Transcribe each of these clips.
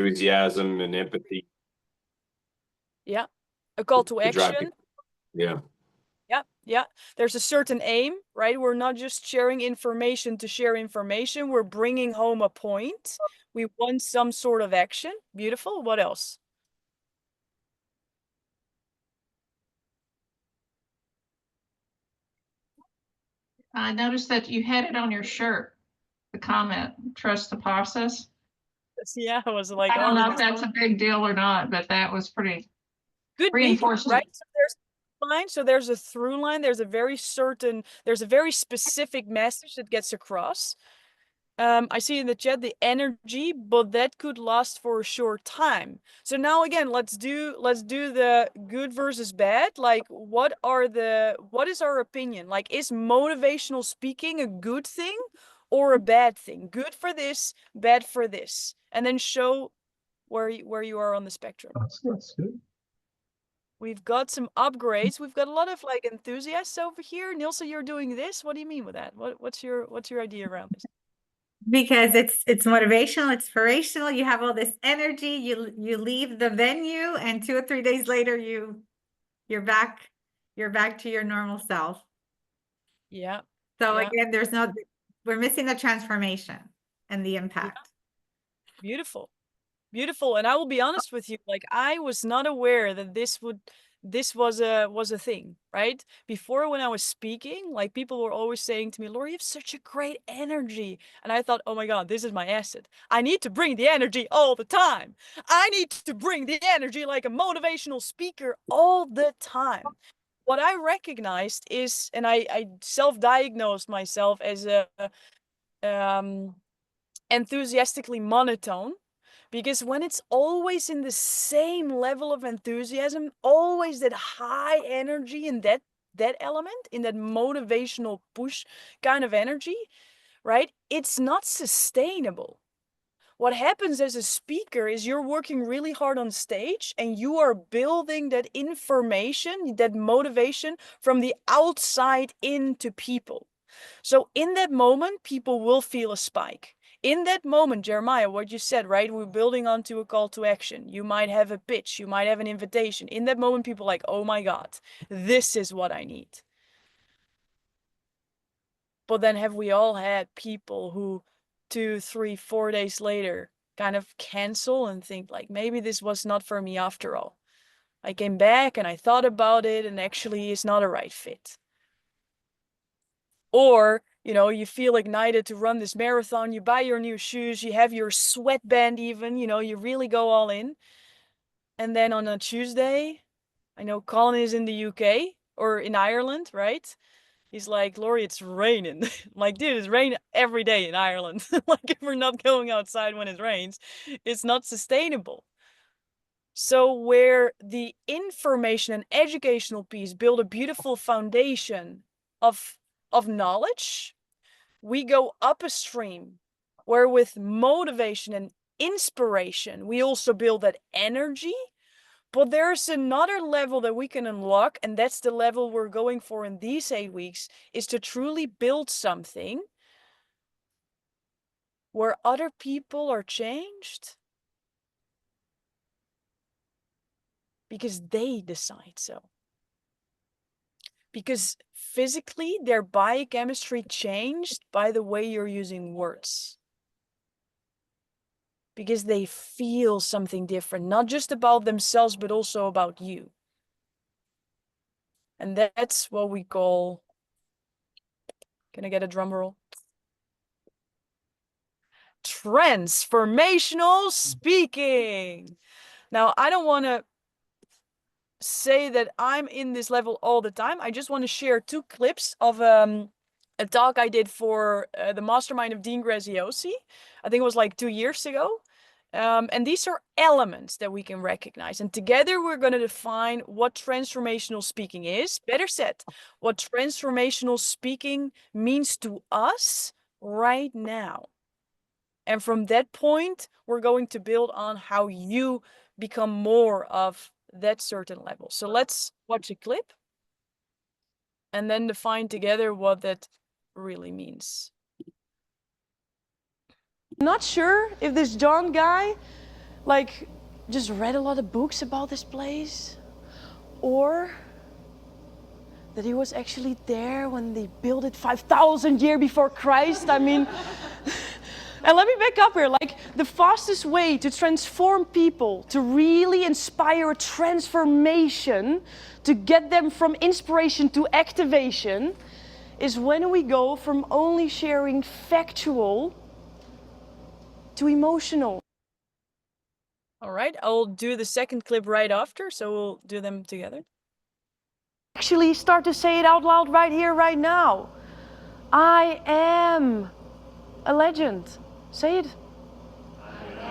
enthusiasm and empathy Yeah. A call to to drive action. people. Yeah. Yeah, yeah. There's a certain aim, right? We're not just sharing information to share information. We're bringing home a point. We want some sort of action. Beautiful. What else? I noticed that you had it on your shirt, the comment, trust the process. Yeah, I was like, I don't oh, know if that's that's a big deal or not, but that was pretty could be, reinforcing. right? So there's a line, so there's a through line, there's a very specific message that gets across. I see in the chat the energy, but that could last for a short time. So now again, let's do the good versus bad. Like, what is our opinion? Like, is motivational speaking a good thing or a bad thing? Good for this, bad for this, and then show where you are on the spectrum. That's good. We've got some upgrades. We've got a lot of like enthusiasts over here. Nilsa, you're doing this. What do you mean with that? What's your idea around this? Because it's motivational, it's inspirational. You have all this energy. You leave the venue, and 2 or 3 days later, you're back to your normal self. Yeah. So Yeah. again, we're missing the transformation and the impact. Beautiful. Beautiful. And I will be honest with you, like I was not aware that this was a thing, right? Before when I was speaking, like people were always saying to me, Laura, you have such a great energy. And I thought, oh my God, this is my asset. I need to bring the energy all the time. I need to bring the energy like a motivational speaker all the time. What I recognized is, and I self-diagnosed myself as a um enthusiastically monotone, because when it's always in the same level of enthusiasm, always that high energy in that element, in that motivational push kind of energy, right? It's not sustainable. What happens as a speaker is you're working really hard on stage and you are building that information, that motivation from the outside into people. So in that moment, people will feel a spike. In that moment, Jeremiah, what you said, right? We're building onto a call to action. You might have a pitch, you might have an invitation. In that moment, people are like, oh my God, this is what I need. But then have we all had people who 2, 3, 4 days later kind of cancel and think like, maybe this was not for me after all. I came back and I thought about it and actually it's not a right fit. Or, you feel ignited to run this marathon, you buy your new shoes, you have your sweatband even, you really go all in. And then on a Tuesday, I know Colin is in the UK or in Ireland, right? He's like, Laurie, it's raining. I'm like, dude, it's raining every day in Ireland. Like, if we're not going outside when it rains, it's not sustainable. So where the information and educational piece build a beautiful foundation of knowledge, we go up a stream where with motivation and inspiration, we also build that energy. But there's another level that we can unlock, and that's the level we're going for in these 8 weeks, is to truly build something where other people are changed because they decide so. Because physically, their biochemistry changed by the way you're using words. Because they feel something different, not just about themselves, but also about you. And that's what we call, can I get a drum roll? Transformational speaking. Now, I don't want to say that I'm in this level all the time. I just want to share 2 clips of a talk I did for the mastermind of Dean Graziosi. I think it was like 2 years ago. And these are elements that we can recognize. And together we're going to define what transformational speaking is. Better said, what transformational speaking means to us right now. And from that point, we're going to build on how you become more of that certain level. So let's watch a clip and then define together what that really means. Not sure if this John guy like just read a lot of books about this place, or that he was actually there when they built it 5,000 years before Christ. I mean, and let me back up here. Like, the fastest way to transform people, to really inspire a transformation, to get them from inspiration to activation, is when we go from only sharing factual to emotional. All right, I'll do the second clip right after, so we'll do them together. Actually start to say it out loud right here, right now. I am a legend. Say it.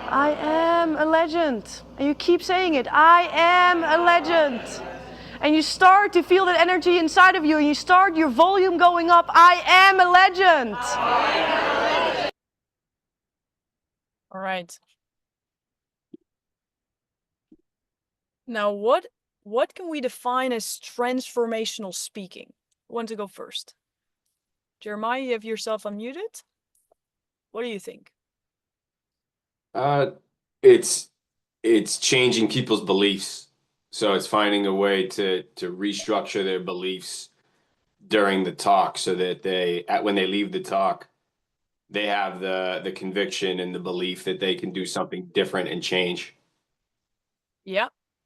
I am a legend. And you keep saying it. I am a legend. And you start to feel that energy inside of you, and you start your volume going up. I am a legend. All right. Now, what can we define as transformational speaking? Who wants to go first? Jeremiah, you have yourself unmuted. What do you think? It's changing people's beliefs. So it's finding a way to restructure their beliefs during the talk so that when they leave the talk, they have the conviction and the belief that they can do something different and change.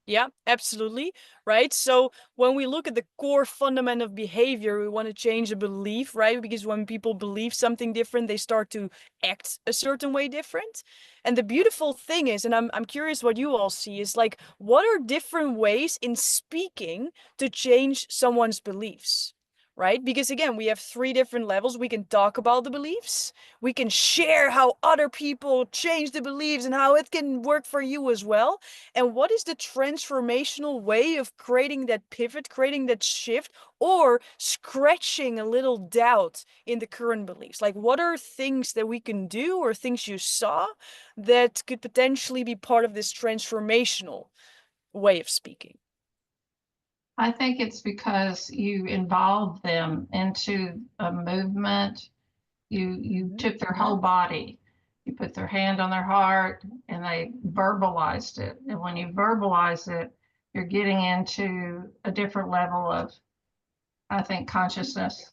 Yeah, absolutely. Right. So when we look at the core fundament of behavior, we want to change a belief, right? Because when people believe something different, they start to act a certain way different. And the beautiful thing is, and I'm curious what you all see, is like, what are different ways in speaking to change someone's beliefs? Right? Because again, we have 3 different levels. We can talk about the beliefs. We can share how other people change the beliefs and how it can work for you as well. And what is the transformational way of creating that pivot, creating that shift, or scratching a little doubt in the current beliefs? Like, what are things that we can do, or things you saw that could potentially be part of this transformational way of speaking? I think it's because you involved them into a movement. You took their whole body. You put their hand on their heart and they verbalized it. And when you verbalize it, you're getting into a different level of, I think, consciousness.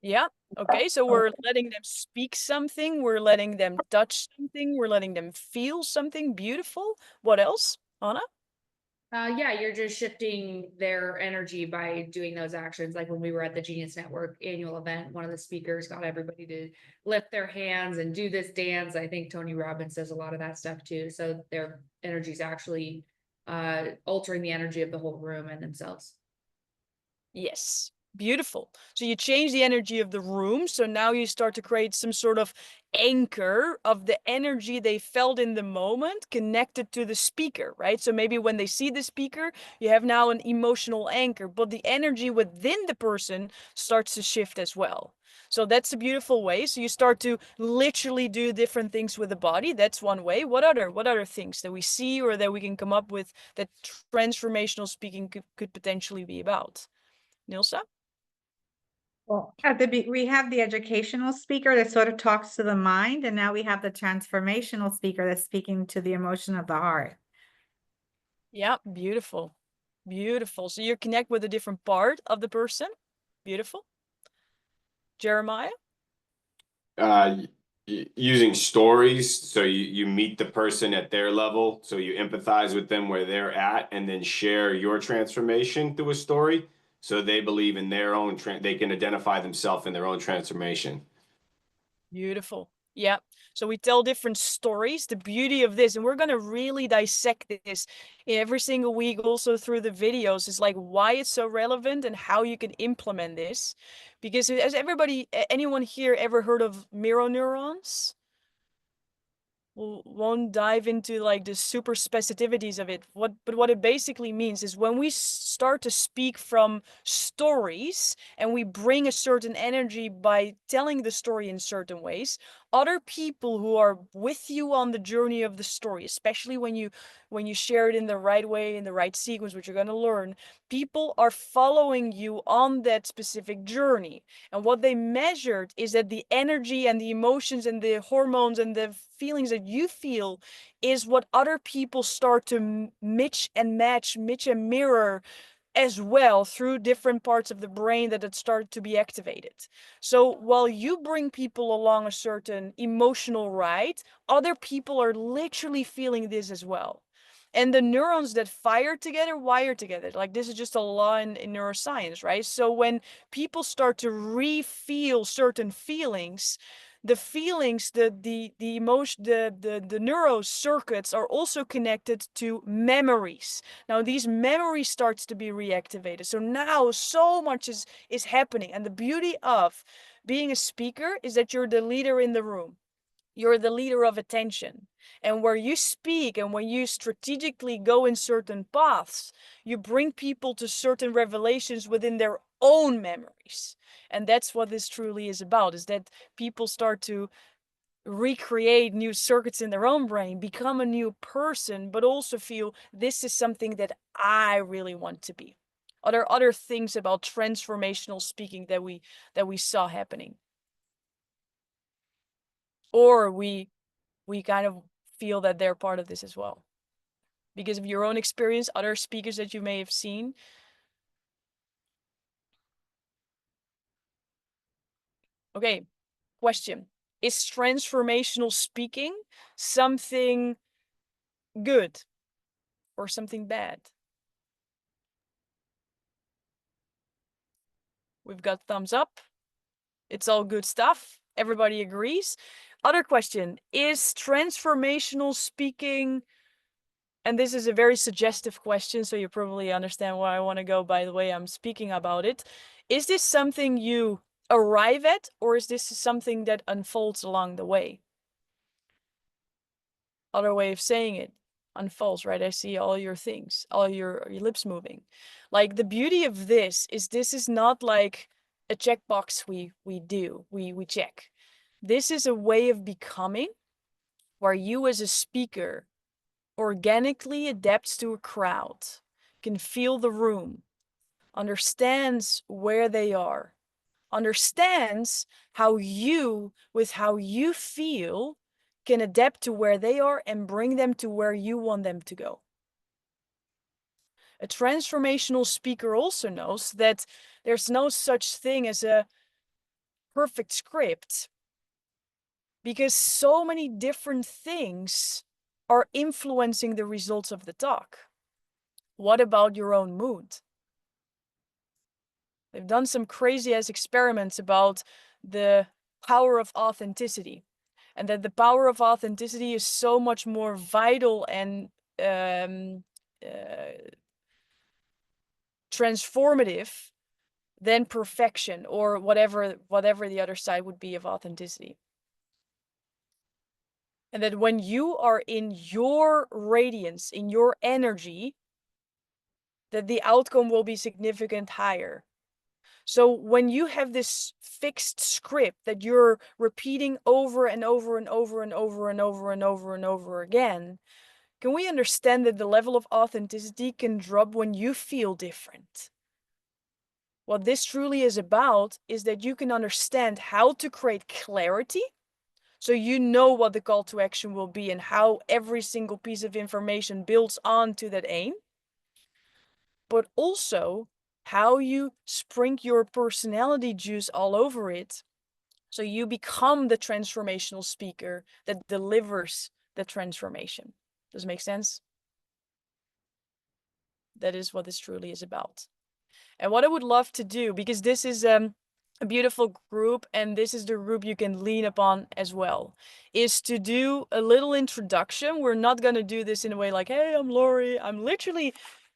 Yeah. Okay. So we're letting them speak something. We're letting them touch something. We're letting them feel something beautiful. What else, Anna? Yeah, you're just shifting their energy by doing those actions. Like when we were at the Genius Network annual event, one of the speakers got everybody to lift their hands and do this dance. I think Tony Robbins does a lot of that stuff too. So their energy is actually altering the energy of the whole room and themselves. Yes. Beautiful. So you change the energy of the room. So now you start to create some sort of anchor of the energy they felt in the moment connected to the speaker, right? So maybe when they see the speaker, you have now an emotional anchor, but the energy within the person starts to shift as well. So that's a beautiful way. So you start to literally do different things with the body. That's one way. What other things that we see or that we can come up with that transformational speaking could potentially be about? Nilsa? Well, we have the educational speaker that sort of talks to the mind, and now we have the transformational speaker that's speaking to the emotion of the heart. Yeah, beautiful. Beautiful. So you connect with a different part of the person. Beautiful. Jeremiah? Using stories, so you meet the person at their level, so you empathize with them where they're at, and then share your transformation through a story, so they believe in their own they can identify themselves in their own transformation. Beautiful. Yeah. So we tell different stories. The beauty of this, and we're going to really dissect this every single week, also through the videos, is like why it's so relevant and how you can implement this. Because has anyone here ever heard of mirror neurons? Won't dive into like the super specificities of it. But what it basically means is when we start to speak from stories and we bring a certain energy by telling the story in certain ways, other people who are with you on the journey of the story, especially when you share it in the right way, in the right sequence, which you're going to learn, people are following you on that specific journey. And what they measured is that the energy and the emotions and the hormones and the feelings that you feel is what other people start to match and mirror as well through different parts of the brain that it started to be activated. So while you bring people along a certain emotional ride, other people are literally feeling this as well. And the neurons that fire together wire together. Like, this is just a law in neuroscience, right? So when people start to re-feel certain feelings, the feelings, the emotion, the neuro circuits are also connected to memories. Now these memories starts to be reactivated. So now so much is happening. And the beauty of being a speaker is that you're the leader in the room. You're the leader of attention. And where you speak and when you strategically go in certain paths, you bring people to certain revelations within their own memories. And that's what this truly is about, is that people start to recreate new circuits in their own brain, become a new person, but also feel this is something that I really want to be. Are there other things about transformational speaking that we saw happening? Or we kind of feel that they're part of this as well? Because of your own experience, other speakers that you may have seen. Okay, question. Is transformational speaking something good or something bad? We've got thumbs up. It's all good stuff. Everybody agrees. Other question, is transformational speaking, and this is a very suggestive question, so you probably understand where I want to go by the way I'm speaking about it. Is this something you arrive at, or is this something that unfolds along the way? Other way of saying it, unfolds, right? I see all your things, all your lips moving. Like, the beauty of this is not like a checkbox we check. This is a way of becoming where you as a speaker organically adapts to a crowd, can feel the room, understands where they are, understands how you, with how you feel, can adapt to where they are and bring them to where you want them to go. A transformational speaker also knows that there's no such thing as a perfect script, because so many different things are influencing the results of the talk. What about your own mood? They've done some crazy ass experiments about the power of authenticity, and that the power of authenticity is so much more vital and transformative than perfection, or whatever the other side would be of authenticity. And that when you are in your radiance, in your energy, that the outcome will be significant higher. So when you have this fixed script that you're repeating over and over and over and over and over and over and over again, can we understand that the level of authenticity can drop when you feel different? What this truly is about is that you can understand how to create clarity, so you know what the call to action will be and how every single piece of information builds on to that aim, but also how you sprinkle your personality juice all over it, so you become the transformational speaker that delivers the transformation. Does it make sense? That is what this truly is about. And what I would love to do, because this is a beautiful group and this is the group you can lean upon as well, is to do a little introduction. We're not going to do this in a way like, hey, I'm Lori. I'm literally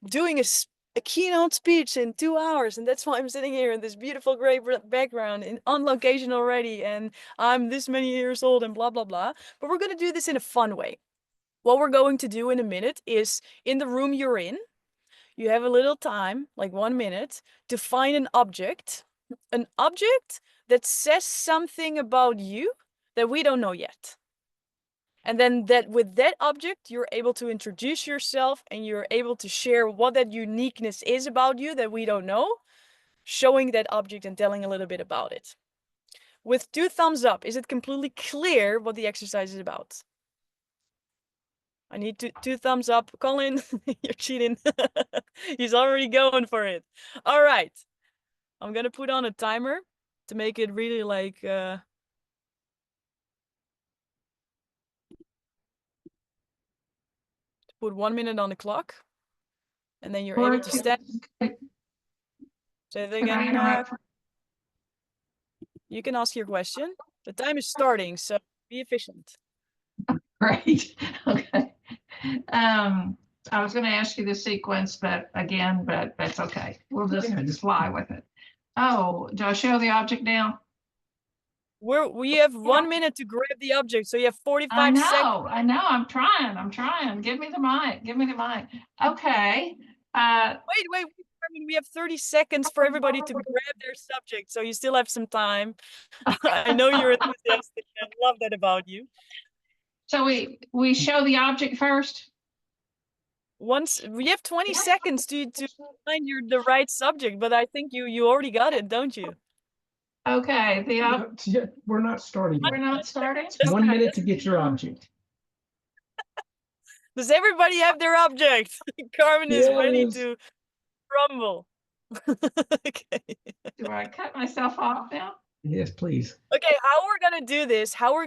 doing a keynote speech in 2 hours, and that's why I'm sitting here in this beautiful gray background on location already, and I'm this many years old and blah, blah, blah. But we're going to do this in a fun way. What we're going to do in a minute is, in the room you're in, you have a little time, like 1 minute, to find an object that says something about you, that we don't know yet. And then that with that object, you're able to introduce yourself and you're able to share what that uniqueness is about you that we don't know, showing that object and telling a little bit about it. With 2 thumbs up, is it completely clear what the exercise is about? I need two thumbs up. Colin, you're cheating. He's already going for it. All right. I'm gonna put on a timer to make it really like put 1 minute on the clock. And then you're Or able to stand. could Say that I again. interrupt? You can ask your question. The time is starting, so be efficient. Great, okay. I was gonna ask you the sequence, but that's okay. We'll just fly with it. Oh, do I show the object now? We have 1 minute to grab the object, so you have 45 seconds. I know, I'm trying. Give me the mic. Okay, Wait, Carmen, we have 30 seconds for everybody to grab their subject, so you still have some time. I know you're enthusiastic, and I love that about you. so we show the object first? Once we have 20 seconds to find the right subject, but I think you already got it, don't you? Okay, We're not starting we're yet. not starting? It's 1 minute to get your object. Does everybody have their object? Carmen is ready Yes. to rumble. Okay. Do I cut myself off now? Yes, please. Okay, how we're gonna do this, we're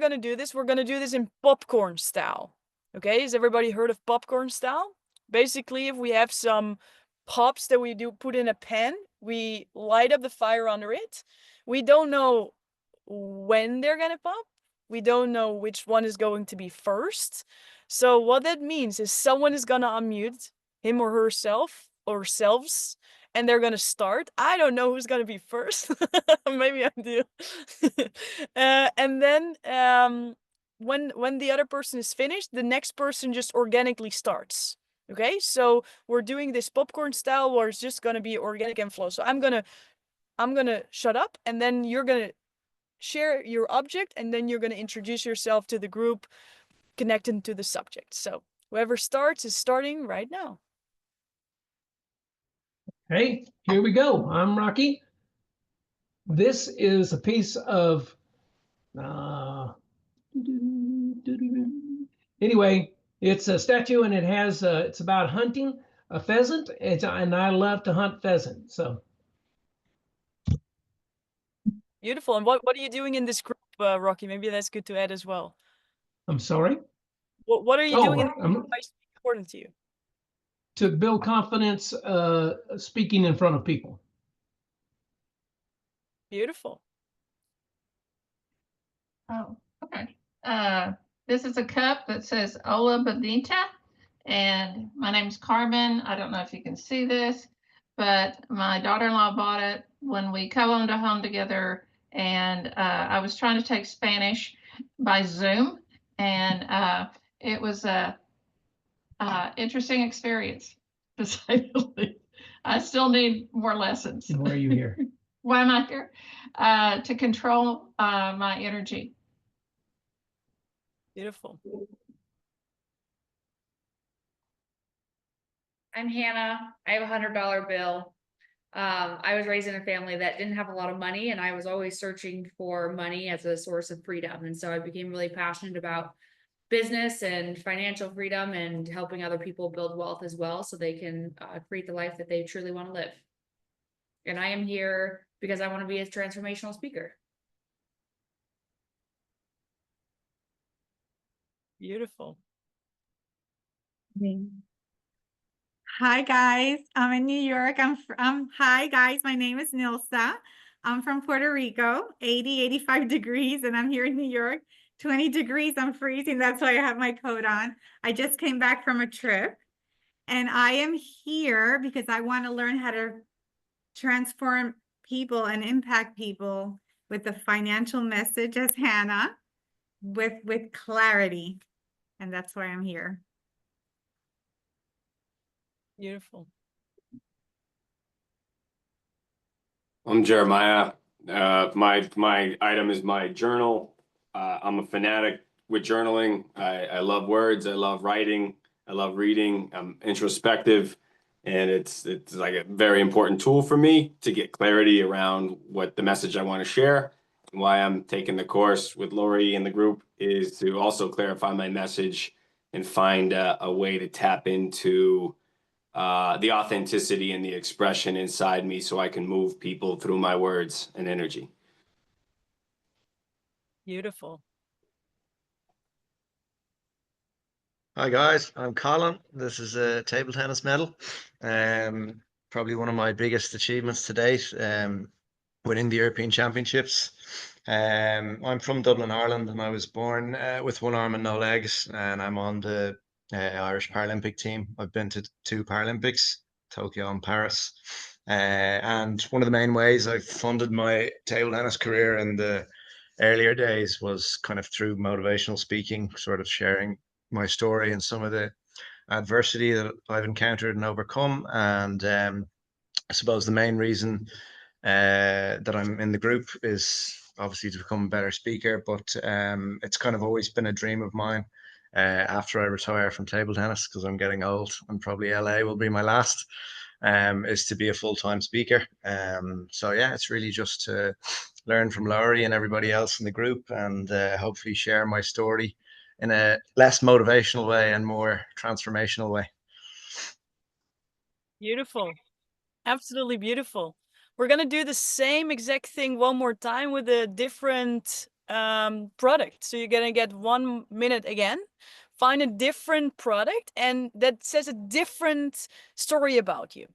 gonna do this in popcorn style. Okay, has everybody heard of popcorn style? Basically, if we have some pops that we do put in a pan, we light up the fire under it. We don't know when they're gonna pop. We don't know which one is going to be first. So what that means is someone is gonna unmute him or herself or selves, and they're gonna start. I don't know who's gonna be first. Maybe I do. And then when the other person is finished, the next person just organically starts. Okay, so we're doing this popcorn style where it's just gonna be organic and flow. So I'm gonna shut up, and then you're gonna share your object, and then you're gonna introduce yourself to the group, connecting to the subject. So whoever starts is starting right now. Hey, here we go. I'm Rocky. This is a piece of anyway, it's a statue and it has it's about hunting a pheasant. And I love to hunt pheasant. So Beautiful. And what are you doing in this group, Rocky? Maybe that's good to add as well. I'm sorry. What are you doing in I'm why is it important to you? to build confidence speaking in front of people. Beautiful. Oh, okay. This is a cup that says Ola Bonita, and my name's Carmen. I don't know if you can see this, but my daughter-in-law bought it when we co-owned a home together, and I was trying to take Spanish by Zoom, and it was a interesting experience, to say the least. I still need more lessons. And why are you here? Why am I here? To control my energy. Beautiful. I'm Hannah. I have $100 bill. I was raised in a family that didn't have a lot of money, and I was always searching for money as a source of freedom. And so I became really passionate about business and financial freedom and helping other people build wealth as well, so they can create the life that they truly want to live. And I am here because I want to be a transformational speaker. Beautiful. Hi guys, I'm in New York. Hi guys, my name is Nilsa. I'm from Puerto Rico, 85 degrees, and I'm here in New York. 20 degrees, I'm freezing. That's why I have my coat on. I just came back from a trip, and I am here because I want to learn how to transform people and impact people with the financial message as Hannah, with clarity. And that's why I'm here. Beautiful. I'm Jeremiah. My item is my journal. I'm a fanatic with journaling. I love words. I love writing. I love reading. I'm introspective, and it's like a very important tool for me to get clarity around what the message I want to share. And why I'm taking the course with Lori and the group is to also clarify my message and find a way to tap into the authenticity and the expression inside me so I can move people through my words and energy. Beautiful. Hi guys, I'm Colin. This is a table tennis medal. Probably one of my biggest achievements to date, winning the European Championships. I'm from Dublin, Ireland, and I was born with one arm and no legs, and I'm on the Irish Paralympic team. I've been to 2 Paralympics, Tokyo and Paris. And one of the main ways I've funded my table tennis career in the earlier days was kind of through motivational speaking, sort of sharing my story and some of the adversity that I've encountered and overcome. And I suppose the main reason that I'm in the group is obviously to become a better speaker, but it's kind of always been a dream of mine after I retire from table tennis, because I'm getting old and probably LA will be my last, is to be a full-time speaker. So yeah, it's really just to learn from Laurie and everybody else in the group, and hopefully share my story in a less motivational way and more transformational way. Beautiful. Absolutely beautiful. We're gonna do the same exact thing one more time with a different product. So you're gonna get 1 minute again. Find a different product and that says a different story about you.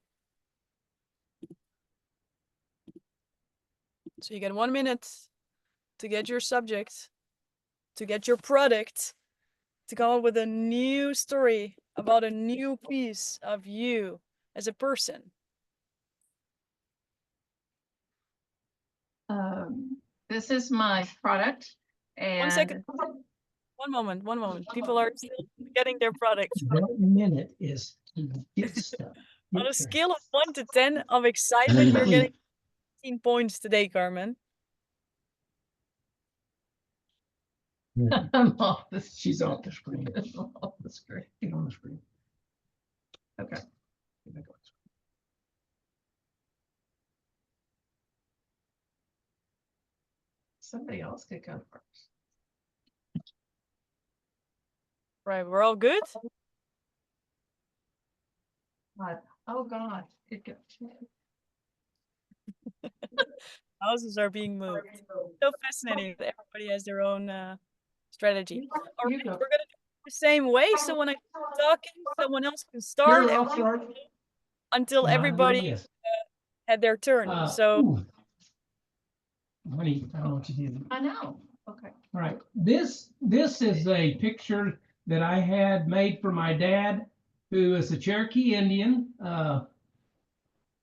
So you get 1 minute to get your subject, to get your product, to come up with a new story about a new piece of you as a person. This is my product. And 1 second. One moment. People are still getting their product. That minute is to get stuff. On a scale of 1 to 10 of excitement, you're getting 15 points today, Carmen. I'm off the She's off the screen. off the screen. Get on the screen. Okay. Somebody else could go first. Right, we're all good? Oh God, it goes. Houses are being moved. So fascinating that everybody has their own strategy. All right, we're gonna do it the same way. So when I start talking, someone else can start Here, and I'll start. until everybody Yes. had their turn. So Ooh. Honey, I don't know what you did. I know. Okay. All right, this is a picture that I had made for my dad, who is a Cherokee Indian,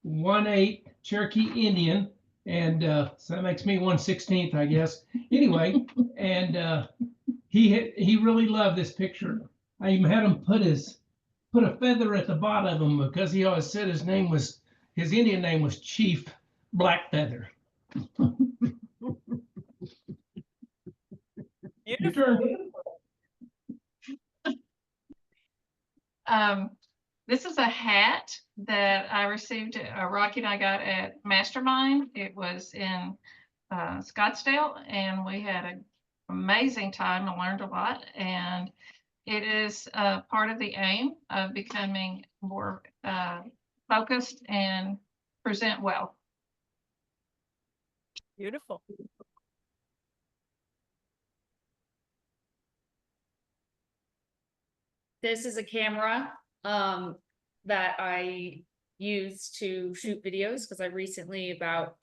1/8 Cherokee Indian, and so that makes me 1/16, I guess. Anyway, and he really loved this picture. I even had him put a feather at the bottom of him, because he always said his Indian name was Chief Black Feather. Your turn. This is a hat that I received, Rocky and I got at Mastermind. It was in Scottsdale, and we had an amazing time and learned a lot. And it is part of the aim of becoming more focused and present well. beautiful. This is a camera that I use to shoot videos, because I recently, about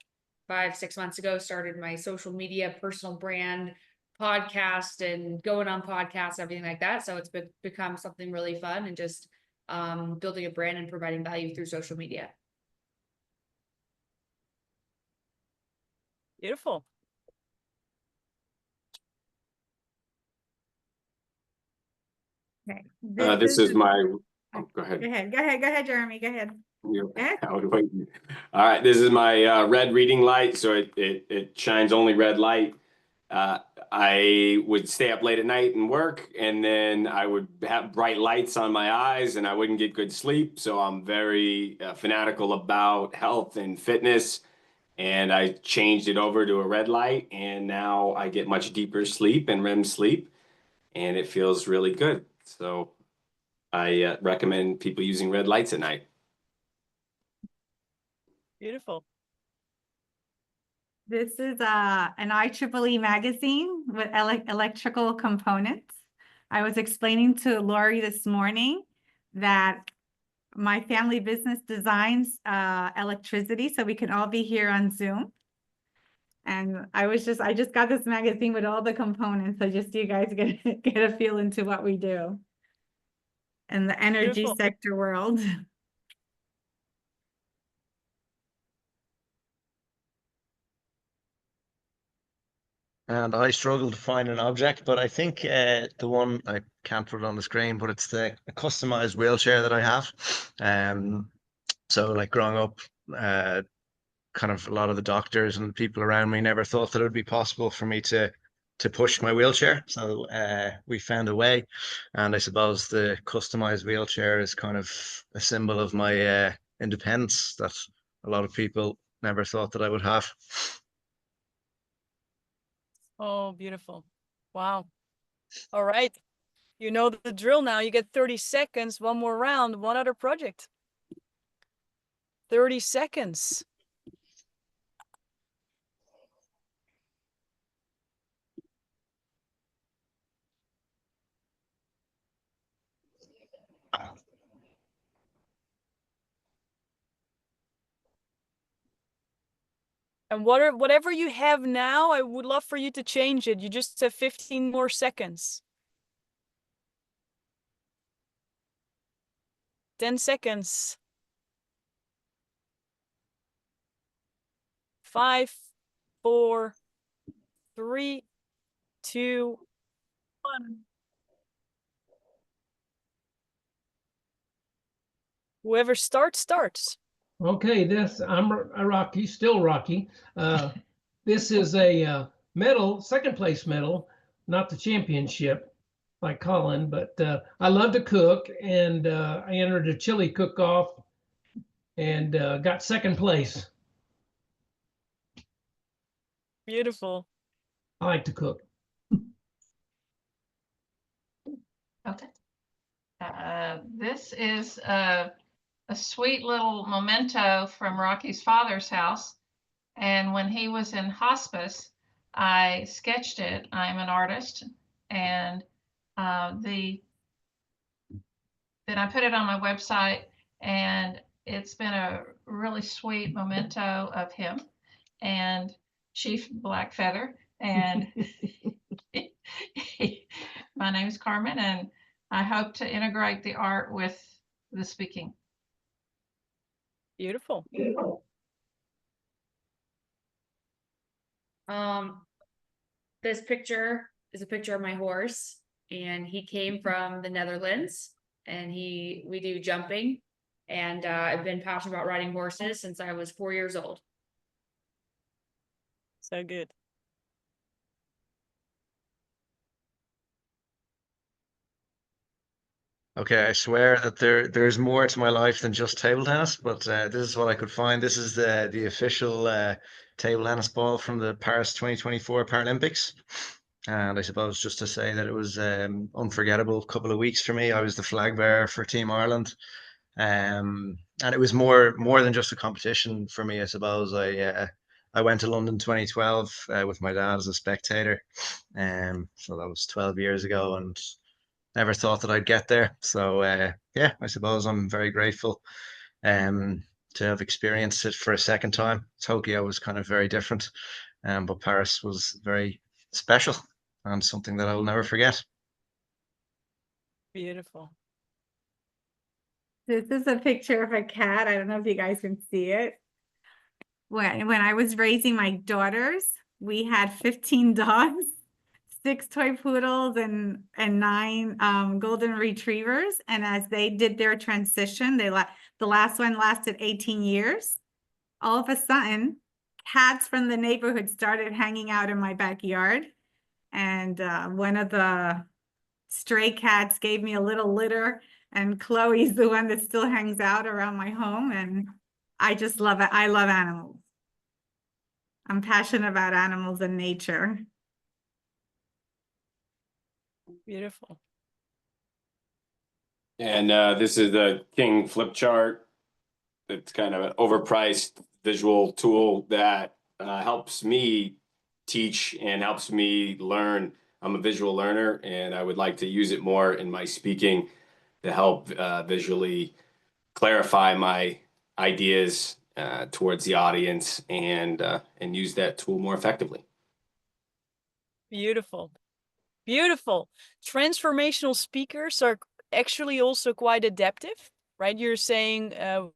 5-6 months ago, started my social media personal brand podcast and going on podcasts, everything like that. So it's become something really fun, and just building a brand and providing value through social media. Beautiful. Okay. This is my. Oh, go ahead. Go ahead, Jeremy. Go ahead. All ahead. right, this is my red reading light, so it shines only red light. I would stay up late at night and work, and then I would have bright lights on my eyes, and I wouldn't get good sleep. So I'm very fanatical about health and fitness, and I changed it over to a red light, and now I get much deeper sleep and REM sleep, and it feels really good. So I recommend people using red lights at night. Beautiful. This is an IEEE magazine with electrical components. I was explaining to Lori this morning that my family business designs electricity, so we can all be here on Zoom. And I just got this magazine with all the components, so just so you guys get a feel into what we do in the energy Beautiful. sector world. And I struggled to find an object, but I think the one I can't put it on the screen, but it's the customized wheelchair that I have. So like growing up, kind of a lot of the doctors and people around me never thought that it would be possible for me to push my wheelchair. So we found a way, and I suppose the customized wheelchair is kind of a symbol of my independence that a lot of people never thought that I would have. Oh, beautiful. Wow. All right. You know the drill now. You get 30 seconds, one more round, one other project. 30 seconds. And whatever you have now, I would love for you to change it. You just have 15 more seconds. 10 seconds. 5, 4, 3, 2, 1. Whoever starts. Okay, I'm Rocky, still Rocky. This is a medal, second place medal, not the championship like Colin, but I love to cook, and I entered a chili cook-off and got second place. Beautiful. I like to cook. Okay. This is a sweet little memento from Rocky's father's house. And when he was in hospice, I sketched it. I'm an artist, and then I put it on my website, and it's been a really sweet memento of him and Chief Blackfeather. And my name is Carmen, and I hope to integrate the art with the speaking. Beautiful. This picture is a picture of my horse, and he came from the Netherlands, and we do jumping, and I've been passionate about riding horses since I was 4 years old. So good. Okay, I swear that there's more to my life than just table tennis, but this is what I could find. This is the official table tennis ball from the Paris 2024 Paralympics. And I suppose just to say that it was unforgettable couple of weeks for me. I was the flag bearer for Team Ireland. And it was more than just a competition for me, I suppose. I went to London 2012 with my dad as a spectator. So that was 12 years ago, and never thought that I'd get there. So yeah, I suppose I'm very grateful to have experienced it for a second time. Tokyo was kind of very different, but Paris was very special and something that I will never forget. Beautiful. This is a picture of a cat. I don't know if you guys can see it. When I was raising my daughters, we had 15 dogs, 6 toy poodles, and 9 golden retrievers. And as they did their transition, the last one lasted 18 years. All of a sudden, cats from the neighborhood started hanging out in my backyard. And one of the stray cats gave me a little litter, and Chloe's the one that still hangs out around my home. And I just love it. I love animals. I'm passionate about animals and nature. Beautiful. And this is the King flip chart. It's kind of an overpriced visual tool that helps me teach and helps me learn. I'm a visual learner, and I would like to use it more in my speaking to help visually clarify my ideas towards the audience and use that tool more effectively. Beautiful. Beautiful. Transformational speakers are actually also quite adaptive, right? You're saying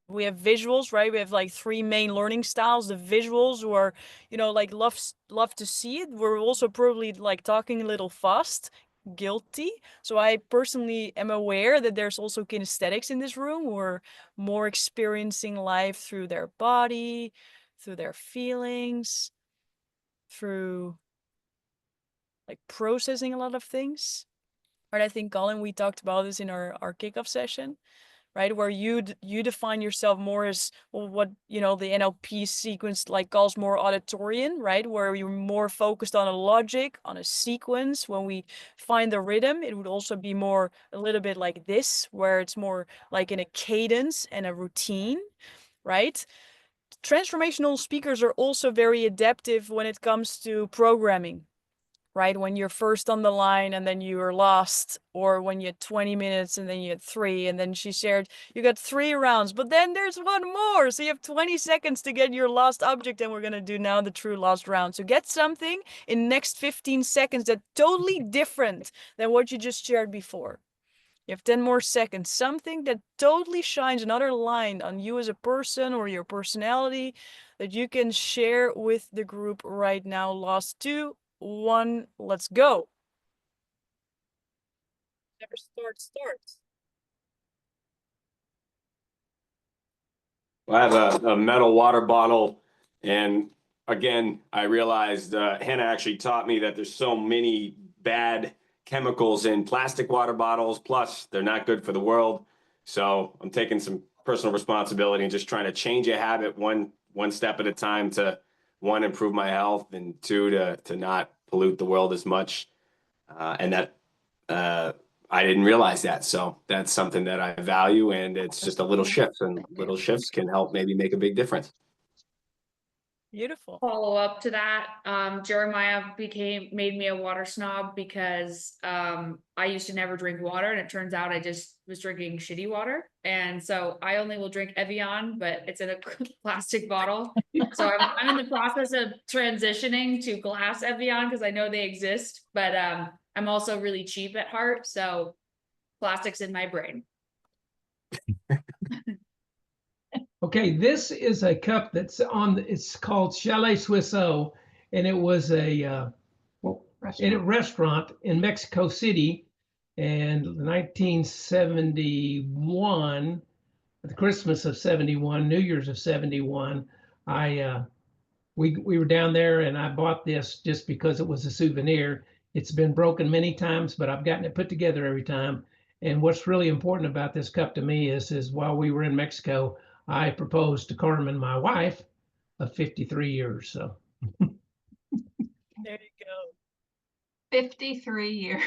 we have visuals, right? We have like 3 main learning styles. The visuals who are, like love to see it. We're also probably like talking a little fast, guilty. So I personally am aware that there's also kinesthetics in this room who are more experiencing life through their body, through their feelings, through like processing a lot of things. Right, I think Colin, we talked about this in our kickoff session, right, where you define yourself more as, well, what the NLP sequence like calls more auditorian, right, where you're more focused on a logic, on a sequence. When we find the rhythm, it would also be more a little bit like this, where it's more like in a cadence and a routine, right? Transformational speakers are also very adaptive when it comes to programming, right? When you're first on the line and then you are lost, or when you had 20 minutes and then you had 3, and then she shared you got 3 rounds, but then there's one more. So you have 20 seconds to get your lost object, and we're going to do now the true lost round. So get something in next 15 seconds that's totally different than what you just shared before. You have 10 more seconds, something that totally shines another line on you as a person or your personality that you can share with the group right now. Lost 2, 1, let's go. Never starts. I have a metal water bottle, and again, I realized Hannah actually taught me that there's so many bad chemicals in plastic water bottles, plus they're not good for the world. So I'm taking some personal responsibility and just trying to change a habit one step at a time to, 1, improve my health, and 2, to not pollute the world as much. And that I didn't realize that. So that's something that I value, and it's just a little shift, and little shifts can help maybe make a big difference. Beautiful. Follow up to that, Jeremiah made me a water snob because I used to never drink water, and it turns out I just was drinking shitty water, and so I only will drink Evian, but it's in a plastic bottle. So I'm in the process of transitioning to glass Evian because I know they exist, but I'm also really cheap at heart, so plastic's in my brain. Okay, this is a cup that's it's called Chalet Suisseau, and it was a restaurant in Mexico City, and 1971, the Christmas of 71, New Year's of 71, we were down there, and I bought this just because it was a souvenir. It's been broken many times, but I've gotten it put together every time. And what's really important about this cup to me is while we were in Mexico, I proposed to Carmen, my wife, of 53 years. So there you go. 53 years.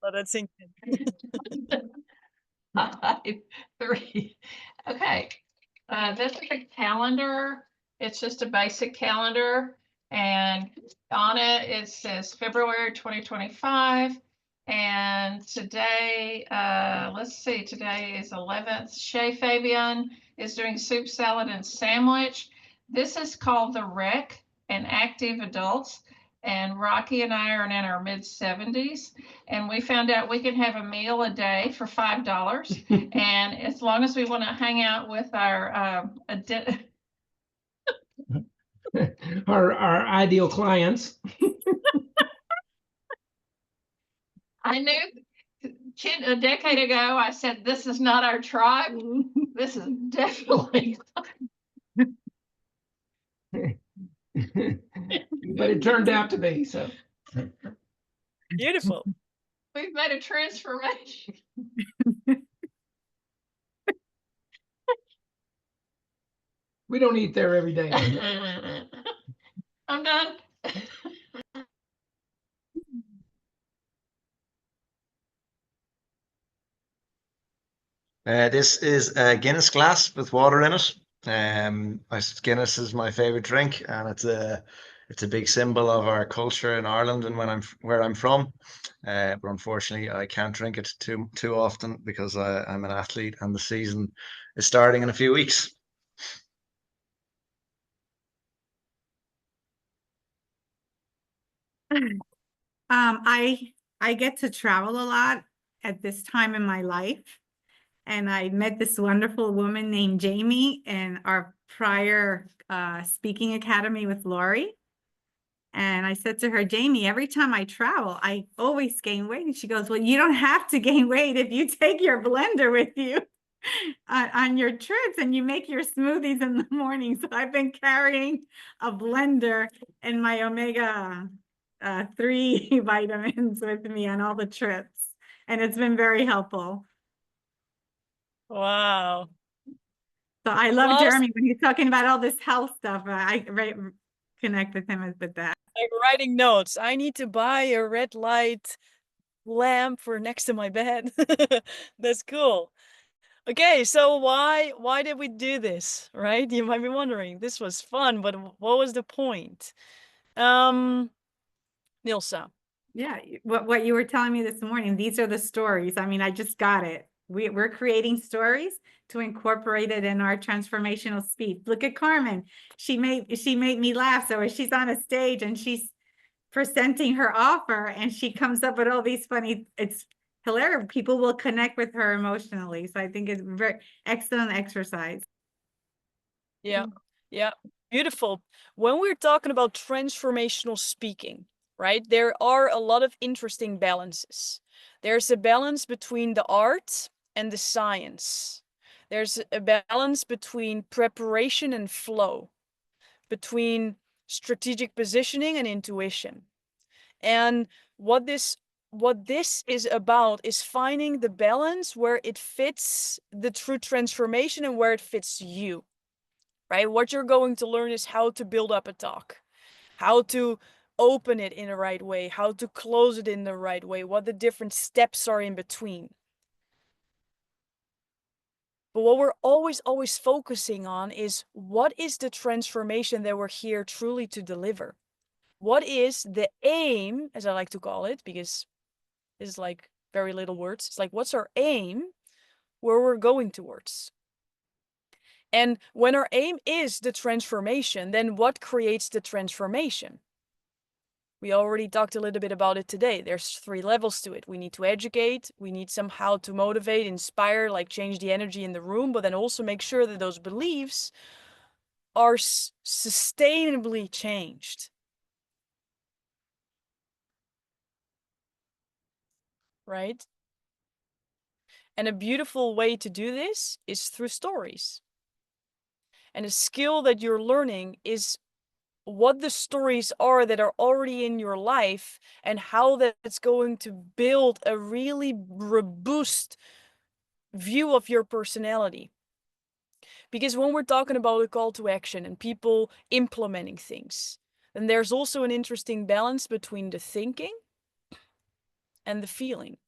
Let that sink in. 5, 3. Okay. This is a calendar. It's just a basic calendar, and on it says February 2025. And today, let's see, today is 11th. Shay Fabian is doing soup, salad, and sandwich. This is called the Rec and Active Adults. And Rocky and I are in our mid-70s, and we found out we can have a meal a day for $5. And as long as we want to hang out with our our ideal clients. I knew a decade ago, I said, this is not our tribe. This is definitely. but it turned out to be so. Beautiful. We've made a transformation. We don't eat there every day. I'm done. This is a Guinness glass with water in it. Guinness is my favorite drink, and it's a big symbol of our culture in Ireland and where I'm from. But unfortunately, I can't drink it too often because I'm an athlete, and the season is starting in a few weeks. I get to travel a lot at this time in my life. And I met this wonderful woman named Jamie in our prior speaking academy with Lori. And I said to her, Jamie, every time I travel, I always gain weight. And she goes, well, you don't have to gain weight if you take your blender with you on your trips and you make your smoothies in the morning. So I've been carrying a blender and my omega 3 vitamins with me on all the trips. And it's been very helpful. Wow. So I love Klaus, Jeremy when he's talking about all this health stuff. I connect with him with that. I'm writing notes. I need to buy a red light lamp for next to my bed. That's cool. Okay, so why did we do this, right? You might be wondering. This was fun, but what was the point? Nilsa. Yeah, what you were telling me this morning, these are the stories. I mean, I just got it. We're creating stories to incorporate it in our transformational speech. Look at Carmen. She made me laugh. So she's on a stage and she's presenting her offer and she comes up with all these funny, it's hilarious. People will connect with her emotionally. So I think it's very excellent exercise. Yeah. Yeah. Beautiful. When we're talking about transformational speaking, right? There are a lot of interesting balances. There's a balance between the art and the science. There's a balance between preparation and flow, between strategic positioning and intuition. And what this is about is finding the balance where it fits the true transformation and where it fits you, right? What you're going to learn is how to build up a talk, how to open it in the right way, how to close it in the right way, what the different steps are in between. But what we're always focusing on is what is the transformation that we're here truly to deliver? What is the aim, as I like to call it, because it's like very little words. It's like, what's our aim where we're going towards? And when our aim is the transformation, then what creates the transformation? We already talked a little bit about it today. There's 3 levels to it. We need to educate, we need somehow to motivate, inspire, like change the energy in the room, but then also make sure that those beliefs are sustainably changed. Right? And a beautiful way to do this is through stories. And a skill that you're learning is what the stories are that are already in your life and how that's going to build a really robust view of your personality. Because when we're talking about a call to action and people implementing things, then there's also an interesting balance between the thinking and the feeling.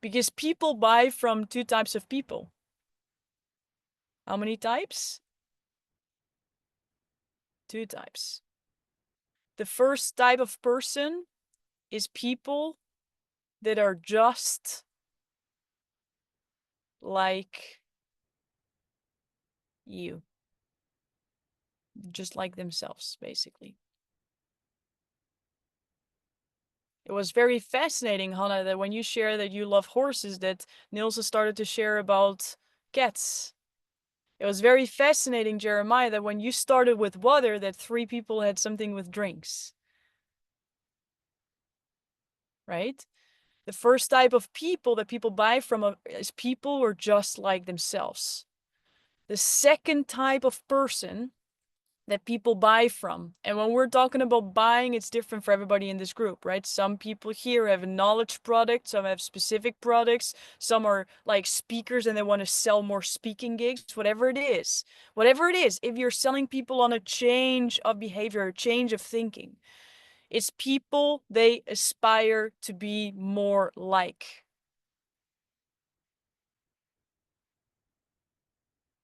Because people buy from 2 types of people. How many types? 2 types. The first type of person is people that are just like you. Just like themselves, basically. It was very fascinating, Hannah, that when you share that you love horses, that Nilsa started to share about cats. It was very fascinating, Jeremiah, that when you started with water, that 3 people had something with drinks. Right? The first type of people that people buy from is people who are just like themselves. The second type of person that people buy from. And when we're talking about buying, it's different for everybody in this group, right? Some people here have a knowledge product, some have specific products, some are like speakers and they want to sell more speaking gigs, whatever it is. Whatever it is, if you're selling people on a change of behavior, a change of thinking, it's people they aspire to be more like.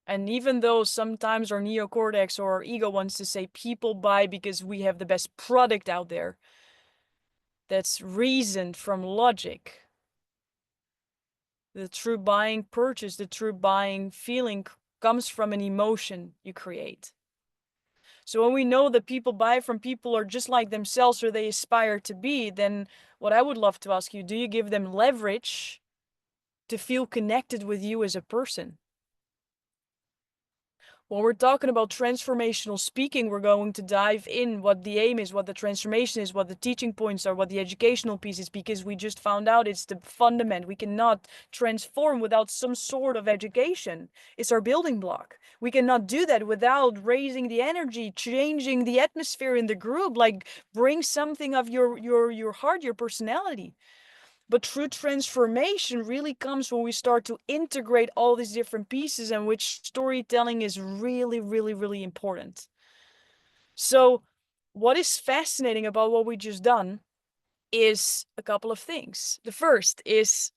And even though sometimes our neocortex or our ego wants to say people buy because we have the best product out there, that's reasoned from logic. The true buying purchase, the true buying feeling comes from an emotion you create. So when we know that people buy from people are just like themselves or they aspire to be, then what I would love to ask you, do you give them leverage to feel connected with you as a person? When we're talking about transformational speaking, we're going to dive in what the aim is, what the transformation is, what the teaching points are, what the educational piece is, because we just found out it's the fundament. We cannot transform without some sort of education. It's our building block. We cannot do that without raising the energy, changing the atmosphere in the group, like bring something of your heart, your personality. But true transformation really comes when we start to integrate all these different pieces, and which storytelling is really, really, really important. So what is fascinating about what we just done is a couple of things. The first is,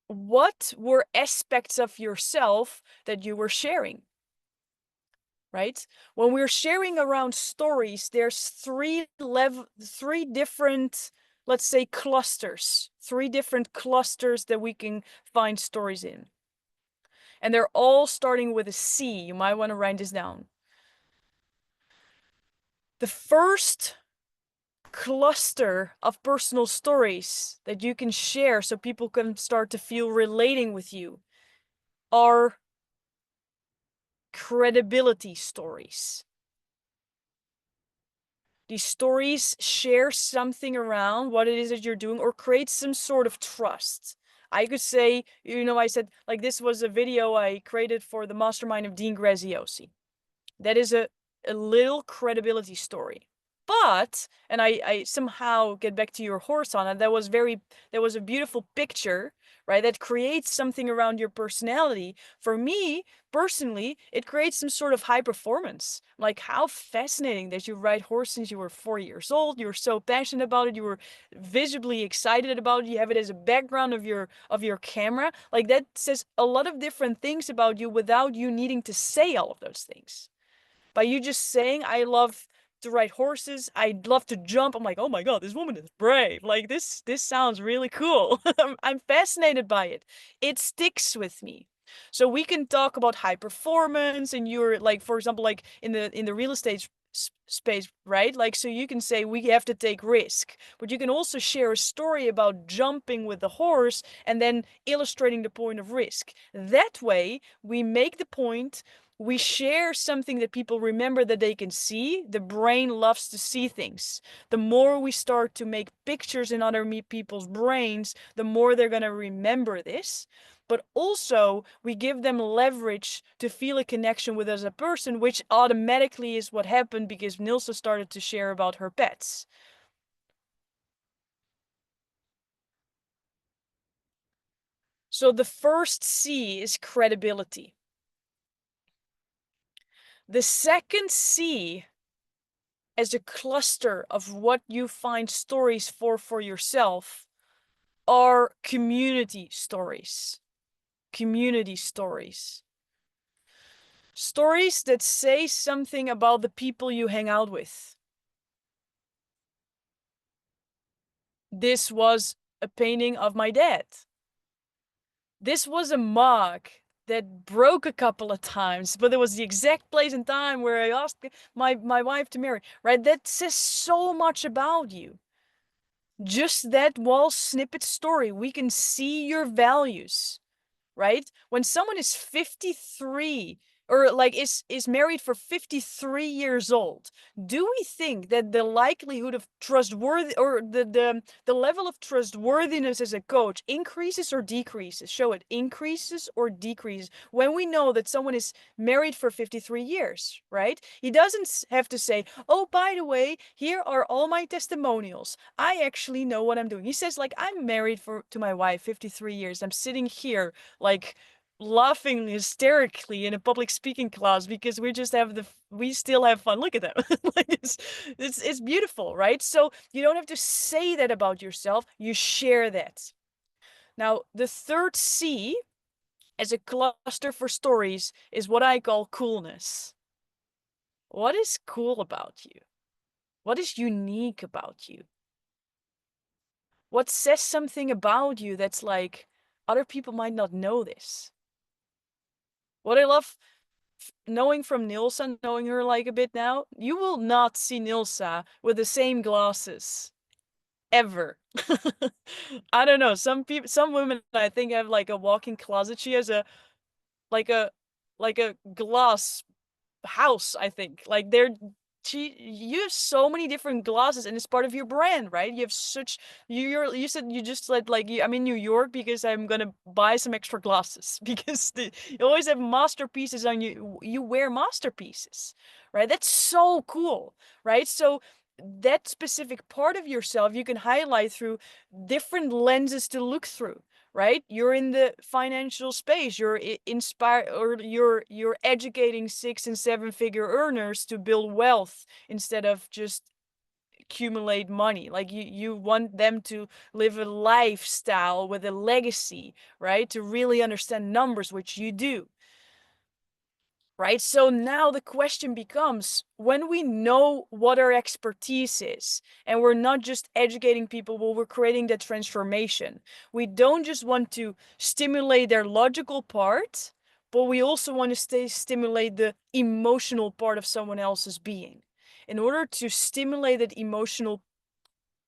what were aspects of yourself that you were sharing? Right? When we're sharing around stories, there's three different, let's say, clusters, three different clusters that we can find stories in. And they're all starting with a C. You might want to write this down. The first cluster of personal stories that you can share so people can start to feel relating with you are credibility stories. These stories share something around what it is that you're doing or create some sort of trust. I could say, I said, like, this was a video I created for the mastermind of Dean Graziosi. That is a little credibility story. But, and I somehow get back to your horse on it, that was a beautiful picture, right? That creates something around your personality. For me, personally, it creates some sort of high performance. Like, how fascinating that you ride horse since you were 4 years old. You're so passionate about it. You were visibly excited about it. You have it as a background of your camera. Like, that says a lot of different things about you without you needing to say all of those things. By you just saying, I love to ride horses, I'd love to jump, I'm like, oh my god, this woman is brave. Like, this sounds really cool. I'm fascinated by it. It sticks with me. So we can talk about high performance, and you're like, for example, like in the real estate space, right? Like, so you can say we have to take risk, but you can also share a story about jumping with the horse and then illustrating the point of risk. That way we make the point, we share something that people remember that they can see. The brain loves to see things. The more we start to make pictures in other people's brains, the more they're going to remember this. But also we give them leverage to feel a connection with us as a person, which automatically is what happened because Nilsa started to share about her pets. So the first C is credibility. The second C, as a cluster of what you find stories for yourself, are community stories. Community stories. Stories that say something about the people you hang out with. This was a painting of my dad. This was a mug that broke a couple of times, but it was the exact place and time where I asked my wife to marry, right? That says so much about you. Just that wall snippet story, we can see your values, right? When someone is 53 or like is married for 53 years old, do we think that the likelihood of trustworthy, or the level of trustworthiness as a coach increases or decreases? Show it, increases or decreases when we know that someone is married for 53 years, right? He doesn't have to say, oh, by the way, here are all my testimonials. I actually know what I'm doing. He says, like, I'm married to my wife 53 years. I'm sitting here like laughing hysterically in a public speaking class because we still have fun. Look at that. Like it's beautiful, right? So you don't have to say that about yourself, you share that. Now the third C as a cluster for stories is what I call coolness. What is cool about you? What is unique about you? What says something about you that's like other people might not know this? What I love knowing from Nilsa, knowing her like a bit now, you will not see Nilsa with the same glasses ever. I don't know. Some women I think have like a walk-in closet. She has like a like a glass house, I think. Like you have so many different glasses and it's part of your brand, right? You have such you said you just said like I'm in New York because I'm gonna buy some extra glasses because you always have masterpieces on you. You wear masterpieces, right? That's so cool, right? So that specific part of yourself you can highlight through different lenses to look through, right? You're in the financial space, you're inspired, or you're educating 6 and 7 figure earners to build wealth instead of just accumulate money. Like you want them to live a lifestyle with a legacy, right? To really understand numbers, which you do. Right? So now the question becomes, when we know what our expertise is, and we're not just educating people, but we're creating that transformation. We don't just want to stimulate their logical part, but we also want to stimulate the emotional part of someone else's being. In order to stimulate that emotional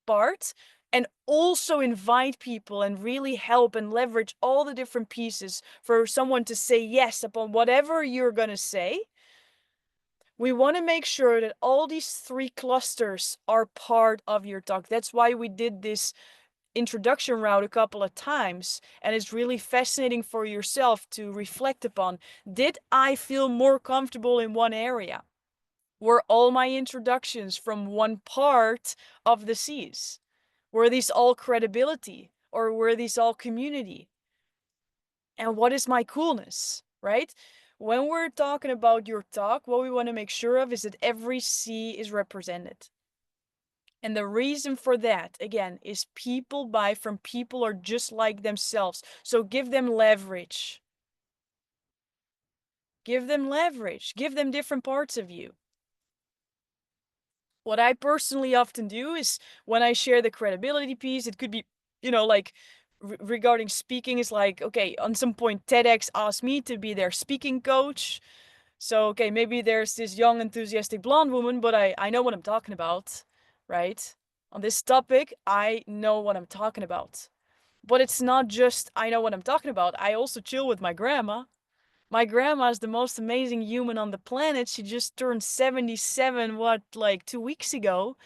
part, and also invite people and really help and leverage all the different pieces for someone to say yes upon whatever you're going to say, we want to make sure that all these 3 clusters are part of your talk. That's why we did this introduction route a couple of times, and it's really fascinating for yourself to reflect upon. Did I feel more comfortable in one area? Were all my introductions from one part of the C's? Were these all credibility, or were these all community? And what is my coolness, right? When we're talking about your talk, what we want to make sure of is that every C is represented. And the reason for that, again, is people buy from people are just like themselves. So give them leverage. Give them leverage. Give them different parts of you. What I personally often do is when I share the credibility piece, it could be, like regarding speaking, is like, okay, on some point TEDx asked me to be their speaking coach. So, okay, maybe there's this young, enthusiastic blonde woman, but I know what I'm talking about, right? On this topic, I know what I'm talking about. But it's not just I know what I'm talking about. I also chill with my grandma. My grandma is the most amazing human on the planet. She just turned 77, like 2 weeks ago.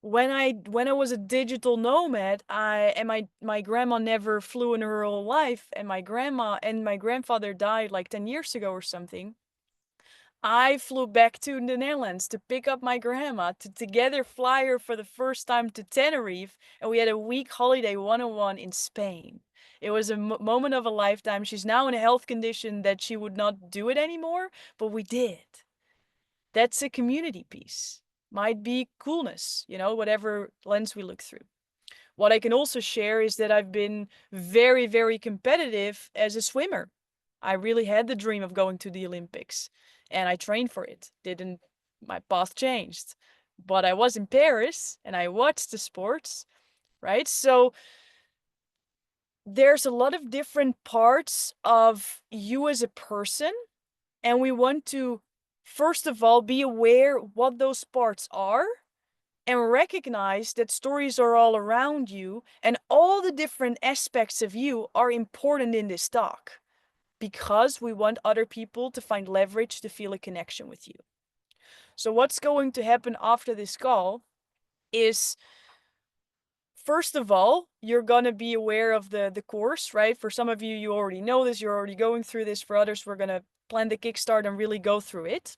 When I was a digital nomad, my grandma never flew in her whole life, and my grandfather died like 10 years ago or something. I flew back to the Netherlands to pick up my grandma, to together fly her for the first time to Tenerife, and we had a week holiday one-on-one in Spain. It was a moment of a lifetime. She's now in a health condition that she would not do it anymore, but we did. That's a community piece. Might be coolness, whatever lens we look through. What I can also share is that I've been very, very competitive as a swimmer. I really had the dream of going to the Olympics, and I trained for it. My path changed, but I was in Paris and I watched the sports, right? So there's a lot of different parts of you as a person, and we want to, first of all, be aware what those parts are and recognize that stories are all around you and all the different aspects of you are important in this talk. because we want other people to find leverage to feel a connection with you. So what's going to happen after this call is, first of all, you're going to be aware of the course, right? For some of you, you already know this, you're already going through this. For others, we're going to plan the kickstart and really go through it.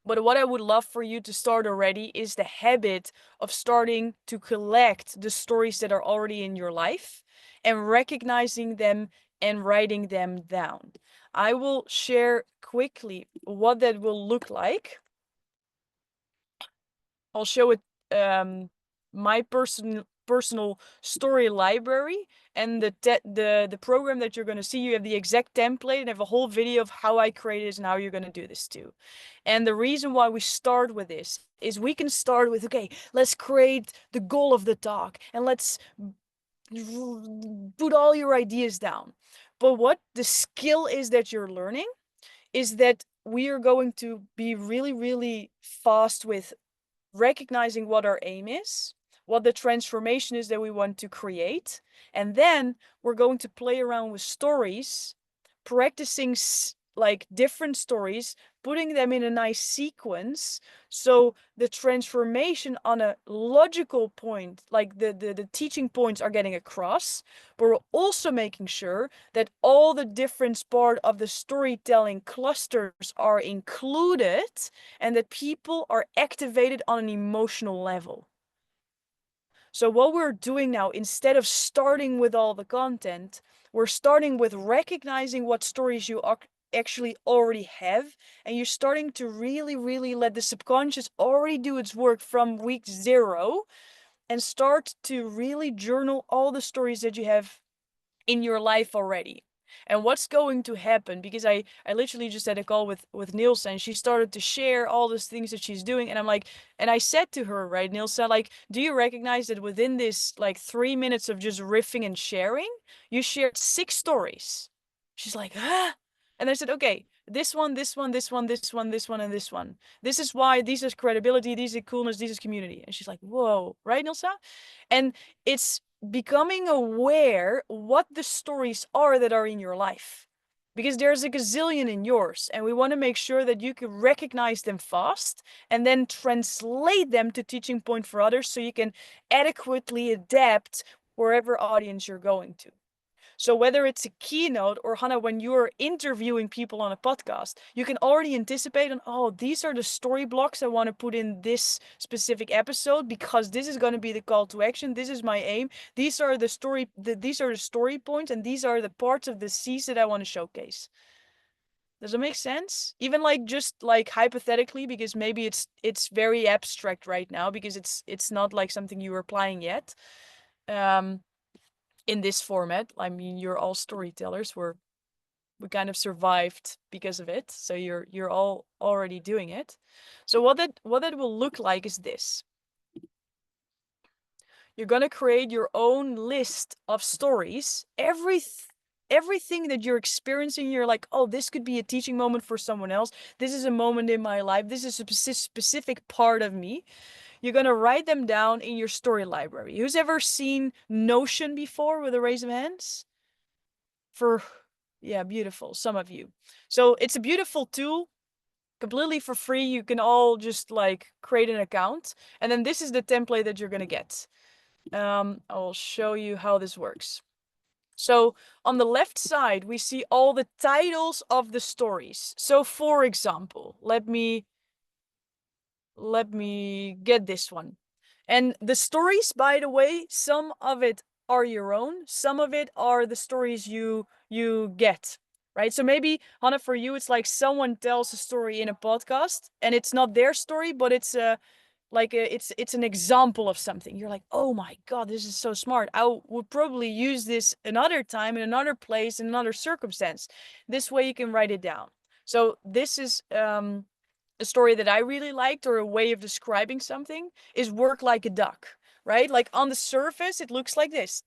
But what I would love for you to start already is the habit of starting to collect the stories that are already in your life and recognizing them and writing them down. I will share quickly what that will look like. I'll show it my personal story library, and the program that you're going to see. You have the exact template and have a whole video of how I created this and how you're going to do this too. And the reason why we start with this is we can start with, okay, let's create the goal of the talk and let's put all your ideas down. But what the skill is that you're learning is that we are going to be really, really fast with recognizing what our aim is, what the transformation is that we want to create. And then we're going to play around with stories, practicing like different stories, putting them in a nice sequence. So the transformation on a logical point, like the teaching points are getting across, but we're also making sure that all the different part of the storytelling clusters are included and that people are activated on an emotional level. So what we're doing now, instead of starting with all the content, we're starting with recognizing what stories you actually already have, and you're starting to really, really let the subconscious already do its work from week 0 and start to really journal all the stories that you have in your life already. And what's going to happen, because I literally just had a call with Nilsa, and she started to share all those things that she's doing, and I'm like, and I said to her, right, Nilsa, like, do you recognize that within this like 3 minutes of just riffing and sharing, you shared 6 stories? She's like, huh? And I said, okay, this one, this one, this one, this one, this one, and this one. This is why, this is credibility, this is coolness, this is community. And she's like, whoa, right, Nilsa? And it's becoming aware what the stories are that are in your life, because there's a gazillion in yours, and we want to make sure that you can recognize them fast and then translate them to teaching point for others, so you can adequately adapt wherever audience you're going to. So whether it's a keynote or Hannah, when you're interviewing people on a podcast, you can already anticipate on, oh, these are the story blocks I want to put in this specific episode, because this is going to be the call to action. This is my aim. These are the story points, and these are the parts of the C's that I want to showcase. Does it make sense? Even like just like hypothetically, because maybe it's very abstract right now, because it's not like something you are applying yet. In this format, I mean, you're all storytellers. We kind of survived because of it. So you're all already doing it. So what that will look like is this. You're gonna create your own list of stories. Everything that you're experiencing, you're like, oh, this could be a teaching moment for someone else. This is a moment in my life. This is a specific part of me. You're going to write them down in your story library. Who's ever seen Notion before, with a raise of hands? Yeah, beautiful. Some of you. So it's a beautiful tool, completely for free. You can all just like create an account. And then this is the template that you're going to get. I'll show you how this works. So on the left side, we see all the titles of the stories. So for example, let me get this one. And the stories, by the way, some of it are your own, some of it are the stories you get, right? So maybe, Hannah, for you, it's like someone tells a story in a podcast and it's not their story, but it's it's an example of something. You're like, oh my God, this is so smart. I would probably use this another time, in another place, in another circumstance. This way you can write it down. So this is a story that I really liked, or a way of describing something, is work like a duck, right? Like on the surface, it looks like this,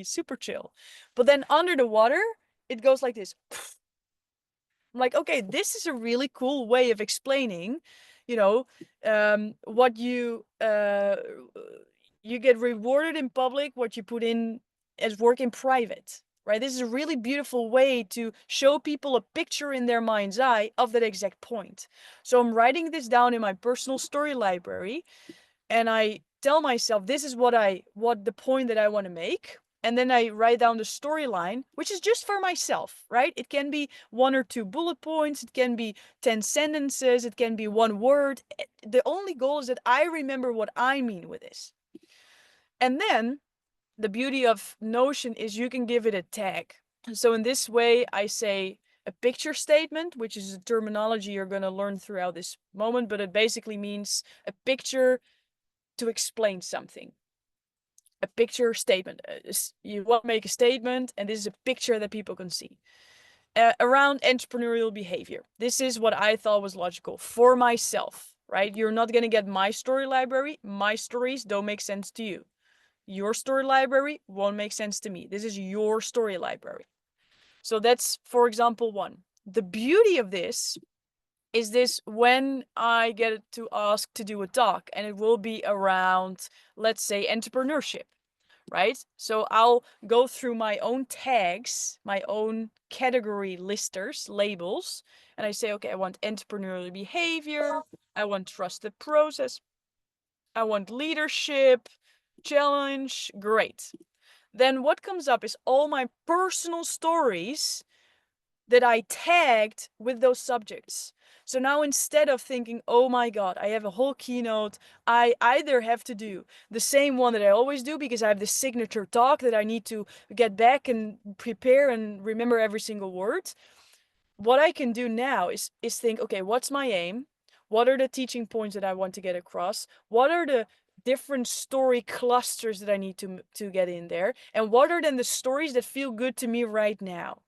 super chill. But then under the water, it goes like this. I'm like, okay, this is a really cool way of explaining, what you get rewarded in public, what you put in as work in private, right? This is a really beautiful way to show people a picture in their mind's eye of that exact point. So I'm writing this down in my personal story library, and I tell myself this is what the point that I want to make. And then I write down the storyline, which is just for myself, right? It can be 1 or 2 bullet points, it can be 10 sentences, it can be 1 word. The only goal is that I remember what I mean with this. And then the beauty of Notion is you can give it a tag. So in this way, I say a picture statement, which is a terminology you're going to learn throughout this moment, but it basically means a picture to explain something. A picture statement. You want to make a statement, and this is a picture that people can see. Around entrepreneurial behavior. This is what I thought was logical for myself, right? You're not going to get my story library. My stories don't make sense to you. Your story library won't make sense to me. This is your story library. So that's, for example, 1. The beauty of this is this when I get to ask to do a talk, and it will be around, let's say, entrepreneurship, right? So I'll go through my own tags, my own category listers, labels, and I say, okay, I want entrepreneurial behavior, I want trusted process, I want leadership, challenge, great. Then what comes up is all my personal stories that I tagged with those subjects. So now instead of thinking, oh my God, I have a whole keynote, I either have to do the same one that I always do because I have this signature talk that I need to get back and prepare and remember every single word. What I can do now is think, okay, what's my aim? What are the teaching points that I want to get across? What are the different story clusters that I need to get in there? And what are then the stories that feel good to me right now?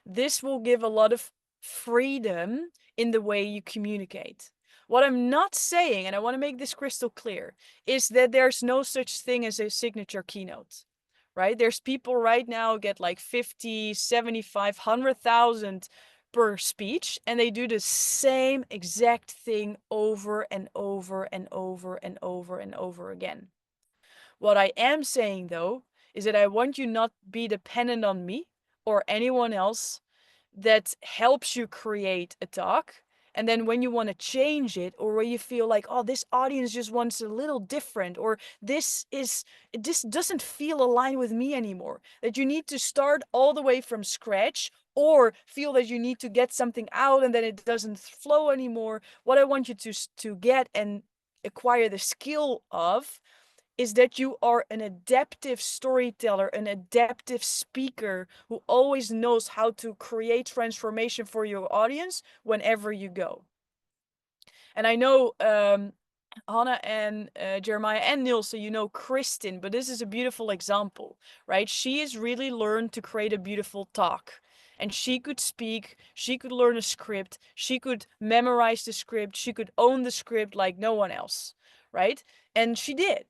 This will give a lot of freedom in the way you communicate. What I'm not saying, and I want to make this crystal clear, is that there's no such thing as a signature keynote, right? There's people right now get like 50, 75, 100,000 per speech, and they do the same exact thing over and over and over and over and over again. What I am saying though, is that I want you not be dependent on me or anyone else that helps you create a talk. And then when you want to change it, or where you feel like, oh, this audience just wants a little different, or this doesn't feel aligned with me anymore, that you need to start all the way from scratch, or feel that you need to get something out and then it doesn't flow anymore. What I want you to get and acquire the skill of is that you are an adaptive storyteller, an adaptive speaker who always knows how to create transformation for your audience whenever you go. And I know Hannah and Jeremiah and Nils, so you know Kristen, but this is a beautiful example, right? She has really learned to create a beautiful talk. And she could speak, she could learn a script, she could memorize the script, she could own the script like no one else, right? And she did.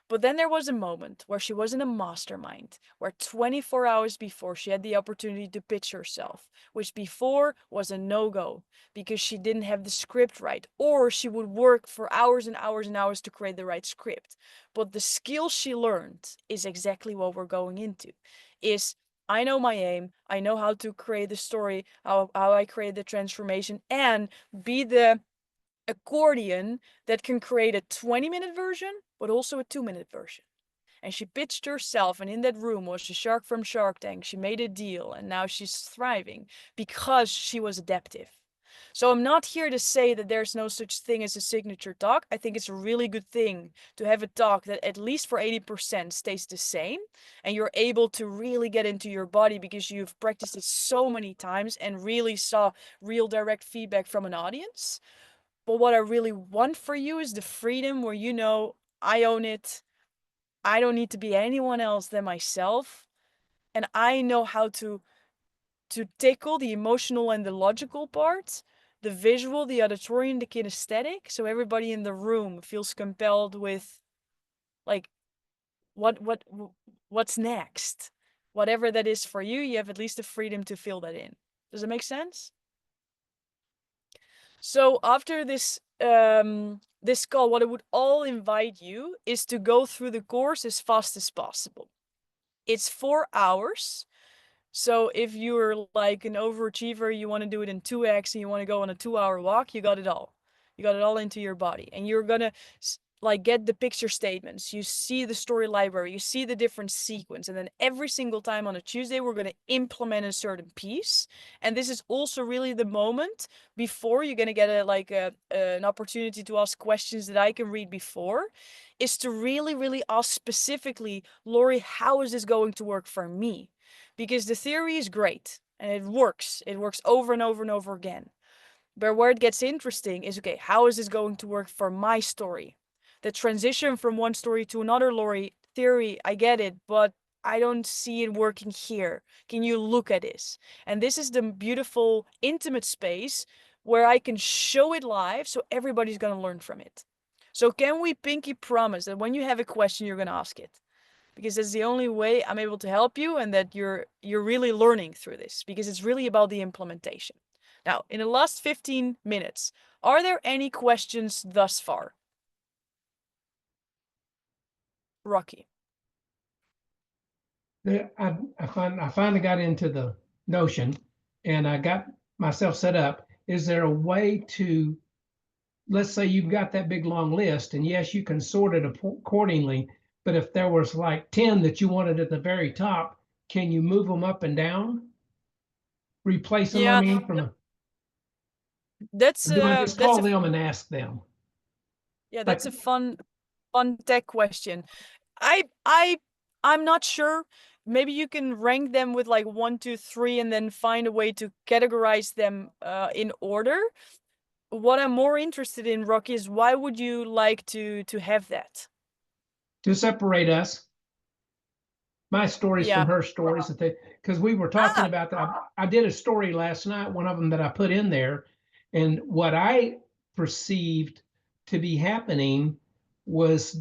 But then there was a moment where she was in a mastermind, where 24 hours before she had the opportunity to pitch herself, which before was a no-go because she didn't have the script right, or she would work for hours and hours and hours to create the right script. But the skill she learned is exactly what we're going into, is I know my aim, I know how to create the story, how I create the transformation, and be the accordion that can create a 20-minute version, but also a 2-minute version. And she pitched herself, and in that room was the shark from Shark Tank. She made a deal, and now she's thriving because she was adaptive. So I'm not here to say that there's no such thing as a signature talk. I think it's a really good thing to have a talk that at least for 80% stays the same, and you're able to really get into your body because you've practiced it so many times and really saw real direct feedback from an audience. But what I really want for you is the freedom where you know I own it. I don't need to be anyone else than myself. And I know how to tackle the emotional and the logical parts, the visual, the auditory, and the kinesthetic. So everybody in the room feels compelled with like what's next. Whatever that is for you, you have at least the freedom to fill that in. Does it make sense? So after this this call, what I would all invite you is to go through the course as fast as possible. It's 4 hours. So if you're like an overachiever, you want to do it in 2x and you want to go on a 2-hour walk, you got it all. You got it all into your body. And you're gonna like get the picture statements. You see the story library, you see the different sequence. And then every single time on a Tuesday, we're gonna implement a certain piece. And this is also really the moment before you're gonna get an opportunity to ask questions that I can read before, is to really, really ask specifically, Lori, how is this going to work for me? Because the theory is great and it works. It works over and over and over again. But where it gets interesting is, okay, how is this going to work for my story? The transition from one story to another, Lori, theory, I get it, but I don't see it working here. Can you look at this? And this is the beautiful, intimate space where I can show it live so everybody's going to learn from it. So can we pinky promise that when you have a question, you're going to ask it? Because it's the only way I'm able to help you, and that you're really learning through this, because it's really about the implementation. Now, in the last 15 minutes, are there any questions thus far? Rocky. I finally got into the Notion and I got myself set up. Is there a way to, let's say you've got that big long list, and yes, you can sort it accordingly, but if there was like 10 that you wanted at the very top, can you move them up and down? Replace them, I Yeah, mean, from a, that's or do I just call a them and ask them? yeah, Like, that's a fun tech question. I'm not sure. Maybe you can rank them with like 1, 2, 3, and then find a way to categorize them in order. What I'm more interested in, Rocky, is why would you like to have that? to separate us, my stories Yeah. from her stories, that they, because we were talking about that. I did a story last night, one of them that I put in there, and what I perceived to be happening was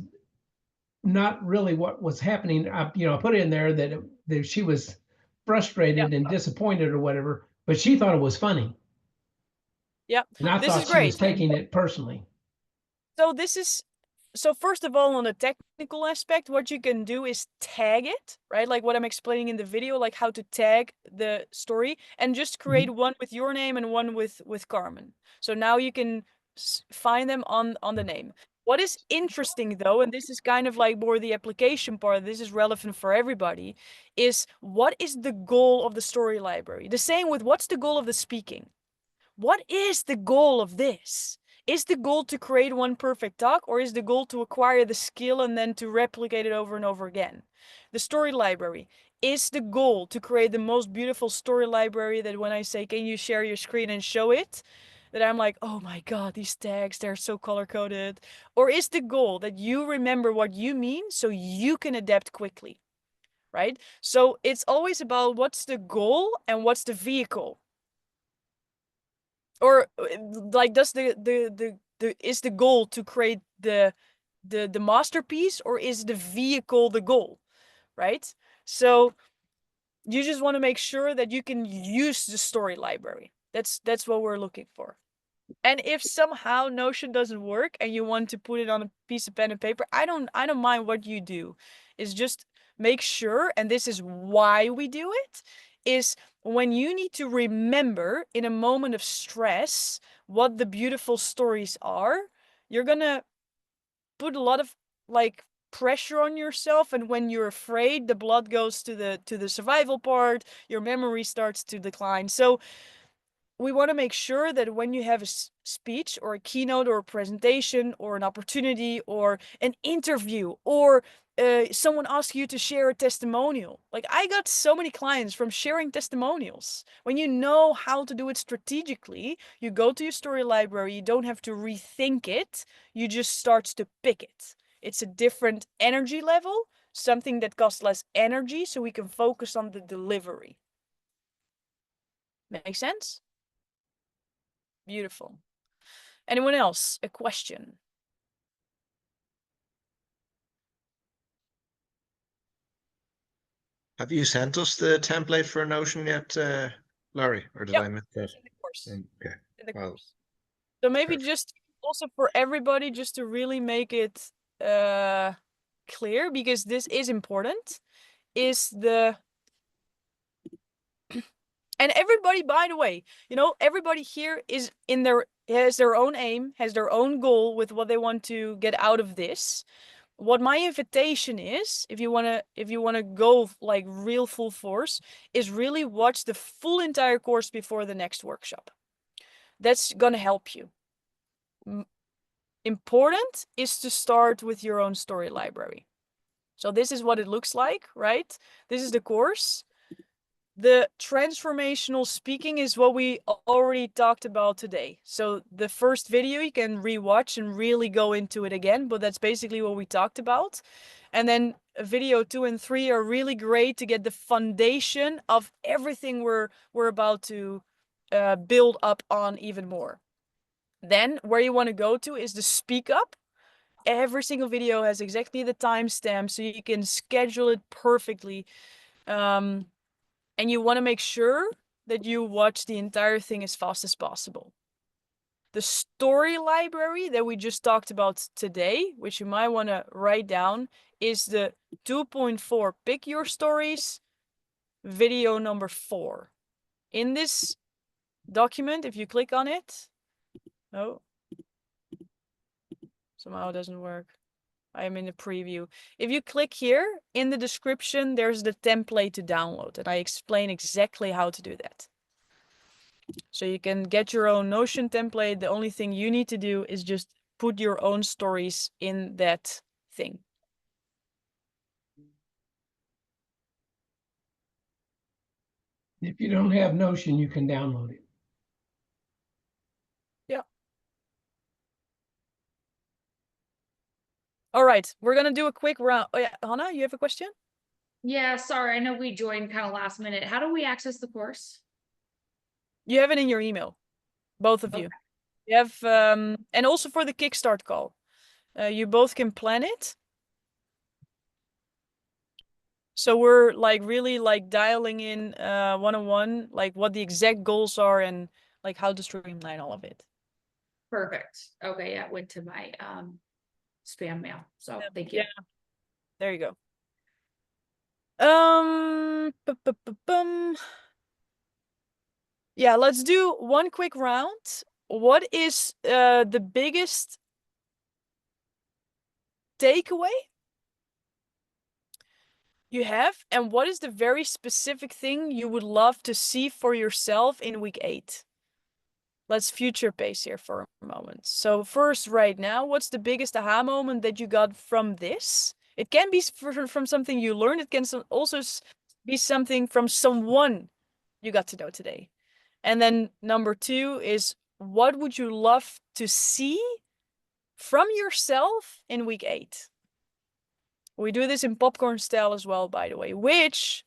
not really what was happening. I put in there that she was frustrated and disappointed or whatever, but she thought it was funny, Yeah. and I This is thought she was great. taking it personally. So first of all, on the technical aspect, what you can do is tag it, right? Like what I'm explaining in the video, like how to tag the story, and just create one with your name and one with Carmen. So now you can find them on the name. What is interesting though, and this is kind of like more the application part, this is relevant for everybody, is what is the goal of the story library? The same with what's the goal of the speaking? What is the goal of this? Is the goal to create one perfect talk, or is the goal to acquire the skill and then to replicate it over and over again? The story library. Is the goal to create the most beautiful story library that when I say, can you share your screen and show it? That I'm like, oh my God, these tags, they're so color coded. Or is the goal that you remember what you mean so you can adapt quickly, right? So it's always about what's the goal and what's the vehicle. Or like, does the is the goal to create the masterpiece, or is the vehicle the goal, right? So you just want to make sure that you can use the story library. That's what we're looking for. And if somehow Notion doesn't work and you want to put it on a piece of pen and paper, I don't mind what you do. Is just make sure, and this is why we do it, is when you need to remember in a moment of stress what the beautiful stories are, you're gonna put a lot of like pressure on yourself, and when you're afraid, the blood goes to the survival part, your memory starts to decline. So we want to make sure that when you have a speech or a keynote or a presentation or an opportunity or an interview, or someone asks you to share a testimonial. Like, I got so many clients from sharing testimonials. When you know how to do it strategically, you go to your story library, you don't have to rethink it, you just start to pick it. It's a different energy level, something that costs less energy, so we can focus on the delivery. Make sense? Beautiful. Anyone else? A question? Have you sent us the template for Notion yet, Laurie, or did Yep. I miss that? In the course. Okay. In the Well, course. So maybe perfect. just also for everybody, just to really make it clear, because this is important, is the, and everybody, by the way, you know, everybody here is in their, has their own aim, has their own goal with what they want to get out of this. What my invitation is, if you wanna go like real full force, is really watch the full entire course before the next workshop. That's gonna help you. Important is to start with your own story library. So this is what it looks like, right? This is the course. The transformational speaking is what we already talked about today. So the first video you can rewatch and really go into it again, but that's basically what we talked about. And then video 2 and 3 are really great to get the foundation of everything we're about to build up on even more. Then where you want to go to is the speak up. Every single video has exactly the timestamp, so you can schedule it perfectly. And you want to make sure that you watch the entire thing as fast as possible. The story library that we just talked about today, which you might want to write down, is the 2.4 Pick Your Stories, video number 4. In this document, if you click on it, oh, somehow it doesn't work. I am in the preview. If you click here, in the description, there's the template to download, and I explain exactly how to do that. So you can get your own Notion template. The only thing you need to do is just put your own stories in that thing. If you don't have Notion, you can download it. Yeah. All right, we're gonna do a quick round. Oh yeah, Hannah, you have a question? Yeah, sorry, I know we joined kind of last minute. How do we access the course? You have it in your email, both of you. Okay. You have, and also for the Kickstart call, you both can plan it. So we're like really like dialing in one-on-one, like what the exact goals are and like how to streamline all of it. Perfect. Okay, yeah, it went to my spam mail. So thank you. Yeah, there you go. Yeah, let's do one quick round. What is the biggest takeaway you have, and what is the very specific thing you would love to see for yourself in week 8? Let's future pace here for a moment. So first, right now, what's the biggest aha moment that you got from this? It can be from something you learned. It can also be something from someone you got to know today. And then number 2 is, what would you love to see from yourself in week 8? We do this in popcorn style as well, by the way, which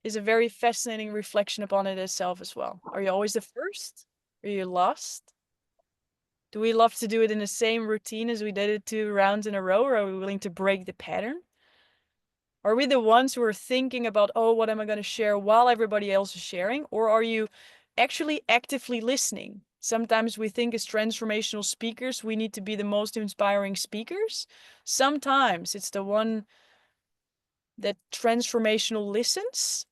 is a very fascinating reflection upon it itself as well. Are you always the first? Are you lost? Do we love to do it in the same routine as we did it 2 rounds in a row, or are we willing to break the pattern? Are we the ones who are thinking about, oh, what am I going to share while everybody else is sharing? Or are you actually actively listening? Sometimes we think as transformational speakers, we need to be the most inspiring speakers. Sometimes it's the one that transformational listens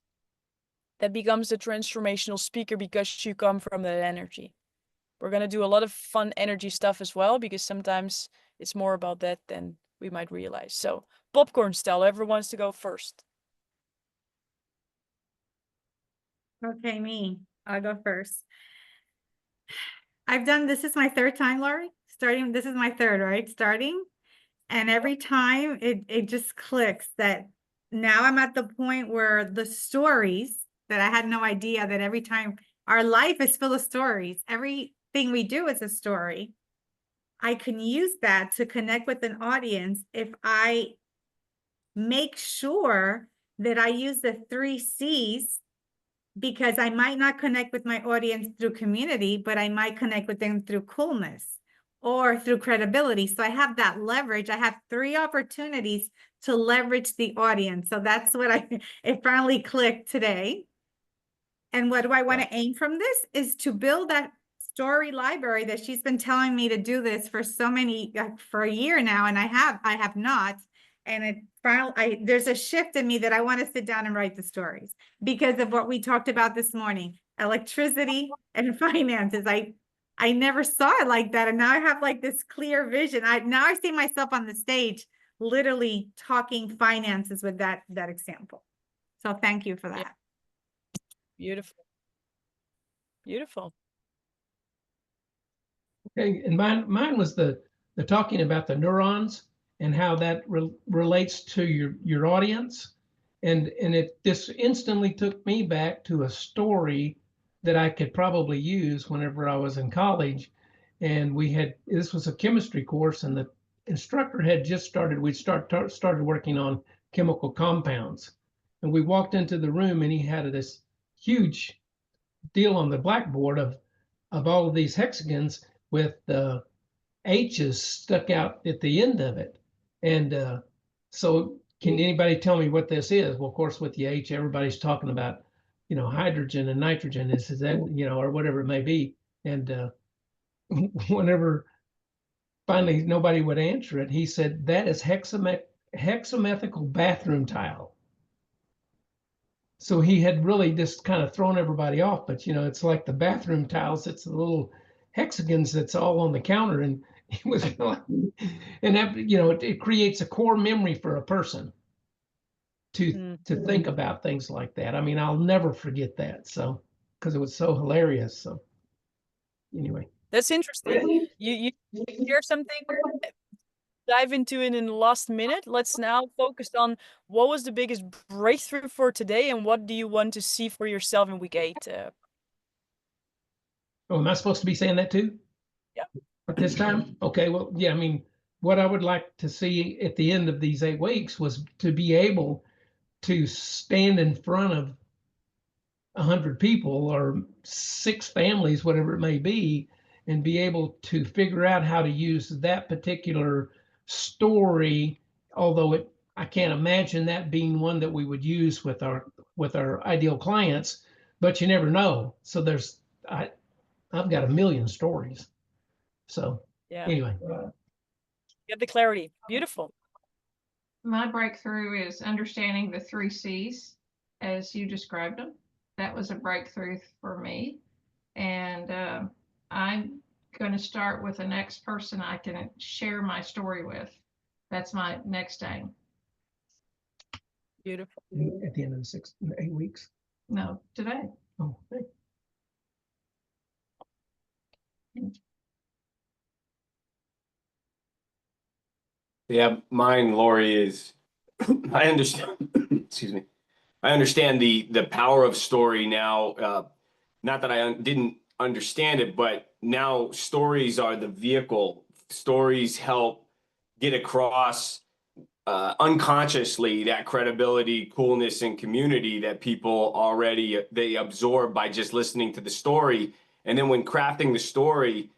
that becomes the transformational speaker because you come from that energy. We're going to do a lot of fun energy stuff as well, because sometimes it's more about that than we might realize. So popcorn style, everyone wants to go first. Okay, me. I'll go first. I've done, this is my 3rd time, Laurie, starting, this is my 3rd, right? Starting. And every time it just clicks that now I'm at the point where the stories that I had no idea that every time our life is full of stories, everything we do is a story. I can use that to connect with an audience if I make sure that I use the 3 C's, because I might not connect with my audience through community, but I might connect with them through coolness or through credibility. So I have that leverage. I have 3 opportunities to leverage the audience. So that's what it finally clicked today. And what do I want to aim from this is to build that story library that she's been telling me to do this for so many, for a year now. And I have not, and there's a shift in me that I want to sit down and write the stories because of what we talked about this morning, electricity and finances. I never saw it like that. And now I have like this clear vision. Now I see myself on the stage, literally talking finances with that example. So thank you for that. Beautiful. Beautiful. Okay, and mine was the talking about the neurons and how that relates to your audience, and it just instantly took me back to a story that I could probably use whenever I was in college, and this was a chemistry course, and the instructor had just started. We started working on chemical compounds, and we walked into the room, and he had this huge deal on the blackboard of all of these hexagons with the H's stuck out at the end of it. And so can anybody tell me what this is? Well, of course, with the H, everybody's talking about, hydrogen and nitrogen. Is that, or whatever it may be. And whenever finally nobody would answer it, he said, that is hexamethyl bathroom tile. So he had really just kind of thrown everybody off, but it's like the bathroom tiles. It's the little hexagons that's all on the counter, and it was and that, it creates a core memory for a person to think about things like that. I mean, I'll never forget that. So because it was so hilarious. So anyway, That's interesting. You share something, dive into it in the last minute. Let's now focus on what was the biggest breakthrough for today and what do you want to see for yourself in week 8? oh, am I supposed to be saying that too? Yeah. At this time? Okay, well, yeah, I mean, what I would like to see at the end of these 8 weeks was to be able to stand in front of 100 people or 6 families, whatever it may be, and be able to figure out how to use that particular story, although I can't imagine that being one that we would use with our ideal clients, but you never know. So I've got a million stories. So Yeah. anyway. Get the clarity. Beautiful. My breakthrough is understanding the 3 C's as you described them. That was a breakthrough for me. And I'm going to start with the next person I can share my story with. That's my next aim. Beautiful. At the end of the 8 weeks. No, today. Oh, okay. Yeah, mine, Lori, is I understand. Excuse me. I understand the power of story now. Not that I didn't understand it, but now stories are the vehicle. Stories help get across unconsciously that credibility, coolness, and community that people already they absorb by just listening to the story. And then when crafting the story,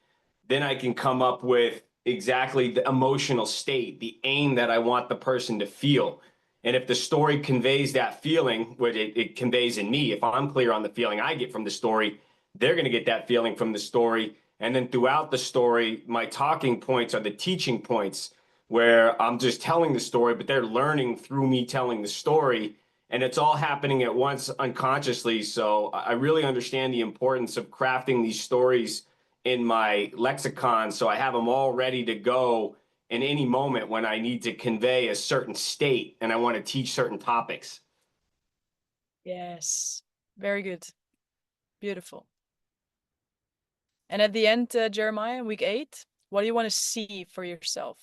then I can come up with exactly the emotional state, the aim that I want the person to feel. And if the story conveys that feeling, what it conveys in me, if I'm clear on the feeling I get from the story, they're going to get that feeling from the story. And then throughout the story, my talking points are the teaching points where I'm just telling the story, but they're learning through me telling the story. And it's all happening at once unconsciously. So I really understand the importance of crafting these stories in my lexicon, so I have them all ready to go in any moment when I need to convey a certain state and I want to teach certain topics. Yes. Very good. Beautiful. And at the end, Jeremiah, week 8, what do you want to see for yourself?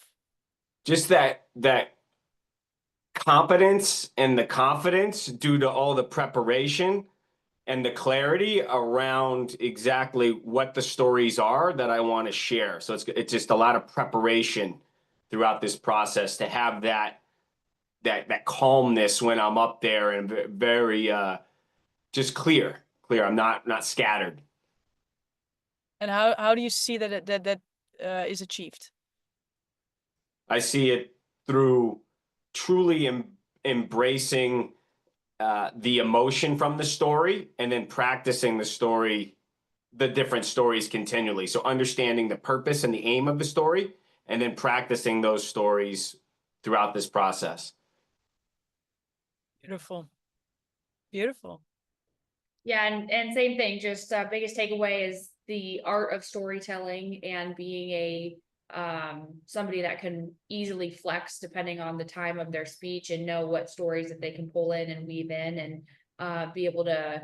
Just that competence and the confidence due to all the preparation and the clarity around exactly what the stories are that I want to share. So it's just a lot of preparation throughout this process to have that calmness when I'm up there and very just clear. I'm not scattered. And how do you see that that is achieved? I see it through truly embracing the emotion from the story and then practicing the different stories continually. So understanding the purpose and the aim of the story and then practicing those stories throughout this process. Beautiful. Beautiful. Yeah, and same thing, just biggest takeaway is the art of storytelling and being a somebody that can easily flex depending on the time of their speech and know what stories that they can pull in and weave in and be able to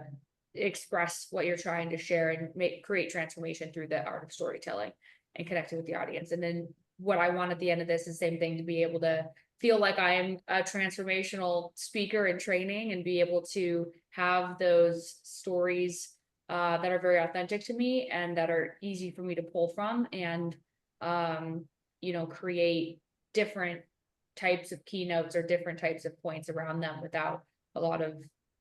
express what you're trying to share and create transformation through the art of storytelling and connecting with the audience. And then what I want at the end of this is the same thing, to be able to feel like I am a transformational speaker in training and be able to have those stories that are very authentic to me and that are easy for me to pull from, and you know, create different types of keynotes or different types of points around them without a lot of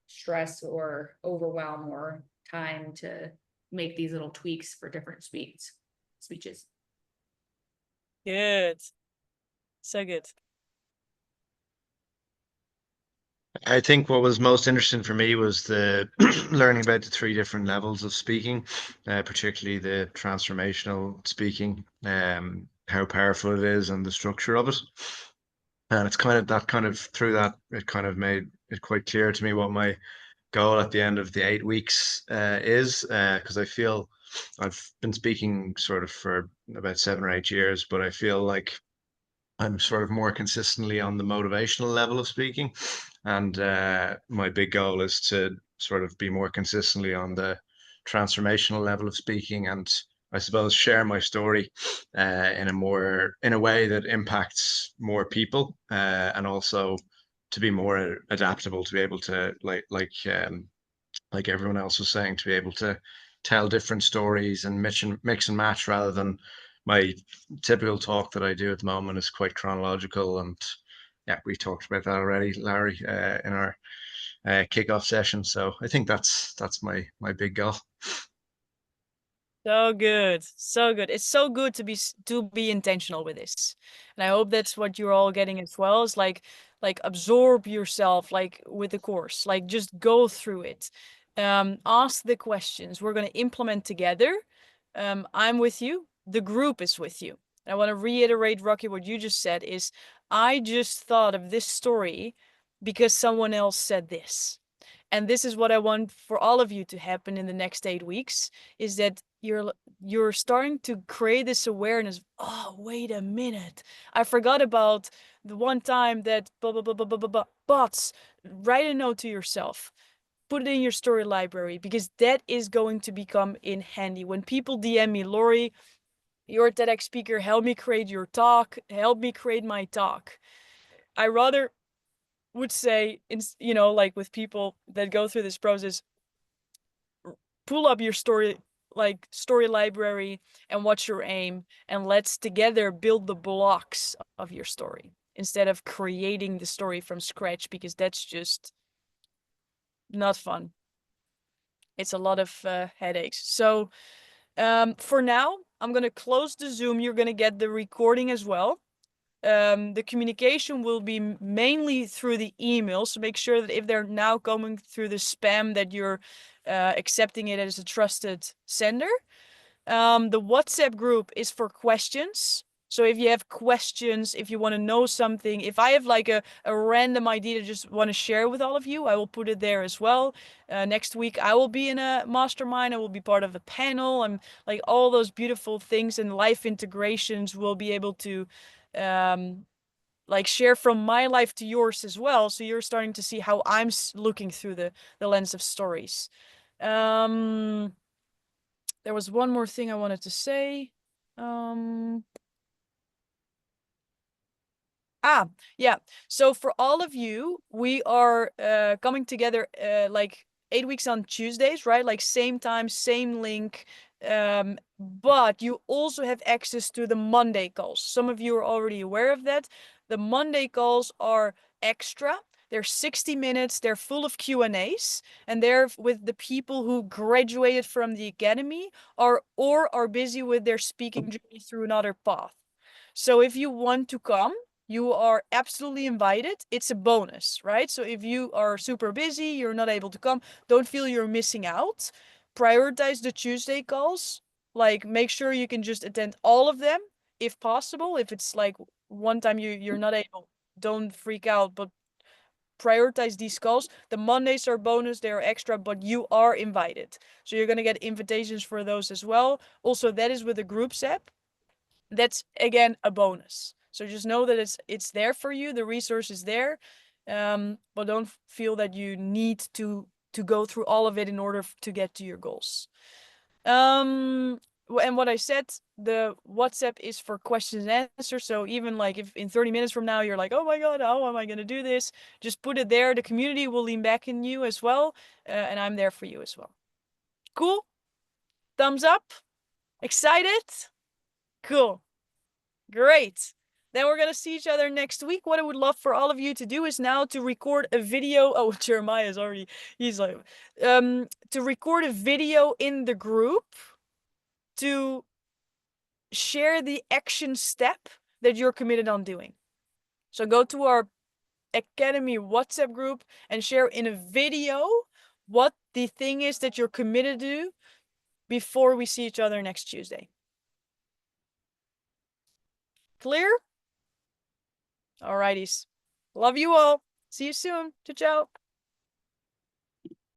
stress or overwhelm or time to make these little tweaks for different speeches. Good. So good. I think what was most interesting for me was the learning about the three different levels of speaking, particularly the transformational speaking, how powerful it is and the structure of it. And it's kind of that kind of through that, it kind of made it quite clear to me what my goal at the end of the 8 weeks is, because I feel I've been speaking sort of for about 7 or 8 years, but I feel like I'm sort of more consistently on the motivational level of speaking. And my big goal is to sort of be more consistently on the transformational level of speaking, and I suppose share my story in a way that impacts more people, and also to be more adaptable, to be able to like everyone else was saying, to be able to tell different stories and mix and match, rather than my typical talk that I do at the moment is quite chronological. And yeah, we talked about that already, Larry, in our kickoff session. So I think that's my big goal. So good. So good. It's so good to be intentional with this. And I hope that's what you're all getting as well. Is like absorb yourself like with the course. Like just go through it. Ask the questions. We're going to implement together. I'm with you. The group is with you. And I want to reiterate, Rocky, what you just said is I just thought of this story because someone else said this. And this is what I want for all of you to happen in the next 8 weeks, is that you're starting to create this awareness. Oh, wait a minute. I forgot about the one time that blah, blah, blah, blah, blah, blah, blah. But write a note to yourself. Put it in your story library, because that is going to become in handy. When people DM me, Lori, you're a TEDx speaker, help me create your talk, help me create my talk. I rather would say, you know, like with people that go through this process, pull up your story library and what's your aim, and let's together build the blocks of your story instead of creating the story from scratch, because that's just not fun. It's a lot of headaches. So for now, I'm gonna close the Zoom. You're gonna get the recording as well. The communication will be mainly through the email, so make sure that if they're now coming through the spam, that you're accepting it as a trusted sender. The WhatsApp group is for questions. So if you have questions, if you want to know something, if I have like a random idea to just want to share with all of you, I will put it there as well. Next week, I will be in a mastermind. I will be part of a panel, and like all those beautiful things and life integrations will be able to like share from my life to yours as well. So you're starting to see how I'm looking through the lens of stories. There was one more thing I wanted to say. Yeah. So for all of you, we are coming together like 8 weeks on Tuesdays, right? Like same time, same link. But you also have access to the Monday calls. Some of you are already aware of that. The Monday calls are extra. They're 60 minutes. They're full of Q&As, and they're with the people who graduated from the academy or are busy with their speaking journey through another path. So if you want to come, you are absolutely invited. It's a bonus, right? So if you are super busy, you're not able to come, don't feel you're missing out. Prioritize the Tuesday calls. Like make sure you can just attend all of them if possible. If it's like one time you're not able, don't freak out, but prioritize these calls. The Mondays are bonus, they are extra, but you are invited. So you're going to get invitations for those as well. Also, that is with the groups app. That's again a bonus. So just know that it's there for you. The resource is there, but don't feel that you need to go through all of it in order to get to your goals. And what I said, the WhatsApp is for questions and answers. So even like if in 30 minutes from now you're like, oh my God, how am I going to do this? Just put it there. The community will lean back in you as well. And I'm there for you as well. Cool. Thumbs up. Excited? Cool. Great. Then we're going to see each other next week. What I would love for all of you to do is now to record a video. Oh, Jeremiah is already, he's like, to record a video in the group to share the action step that you're committed on doing. So go to our Academy WhatsApp group and share in a video what the thing is that you're committed to do before we see each other next Tuesday. Clear? Alrighties. Love you all. See you soon. Ciao, ciao.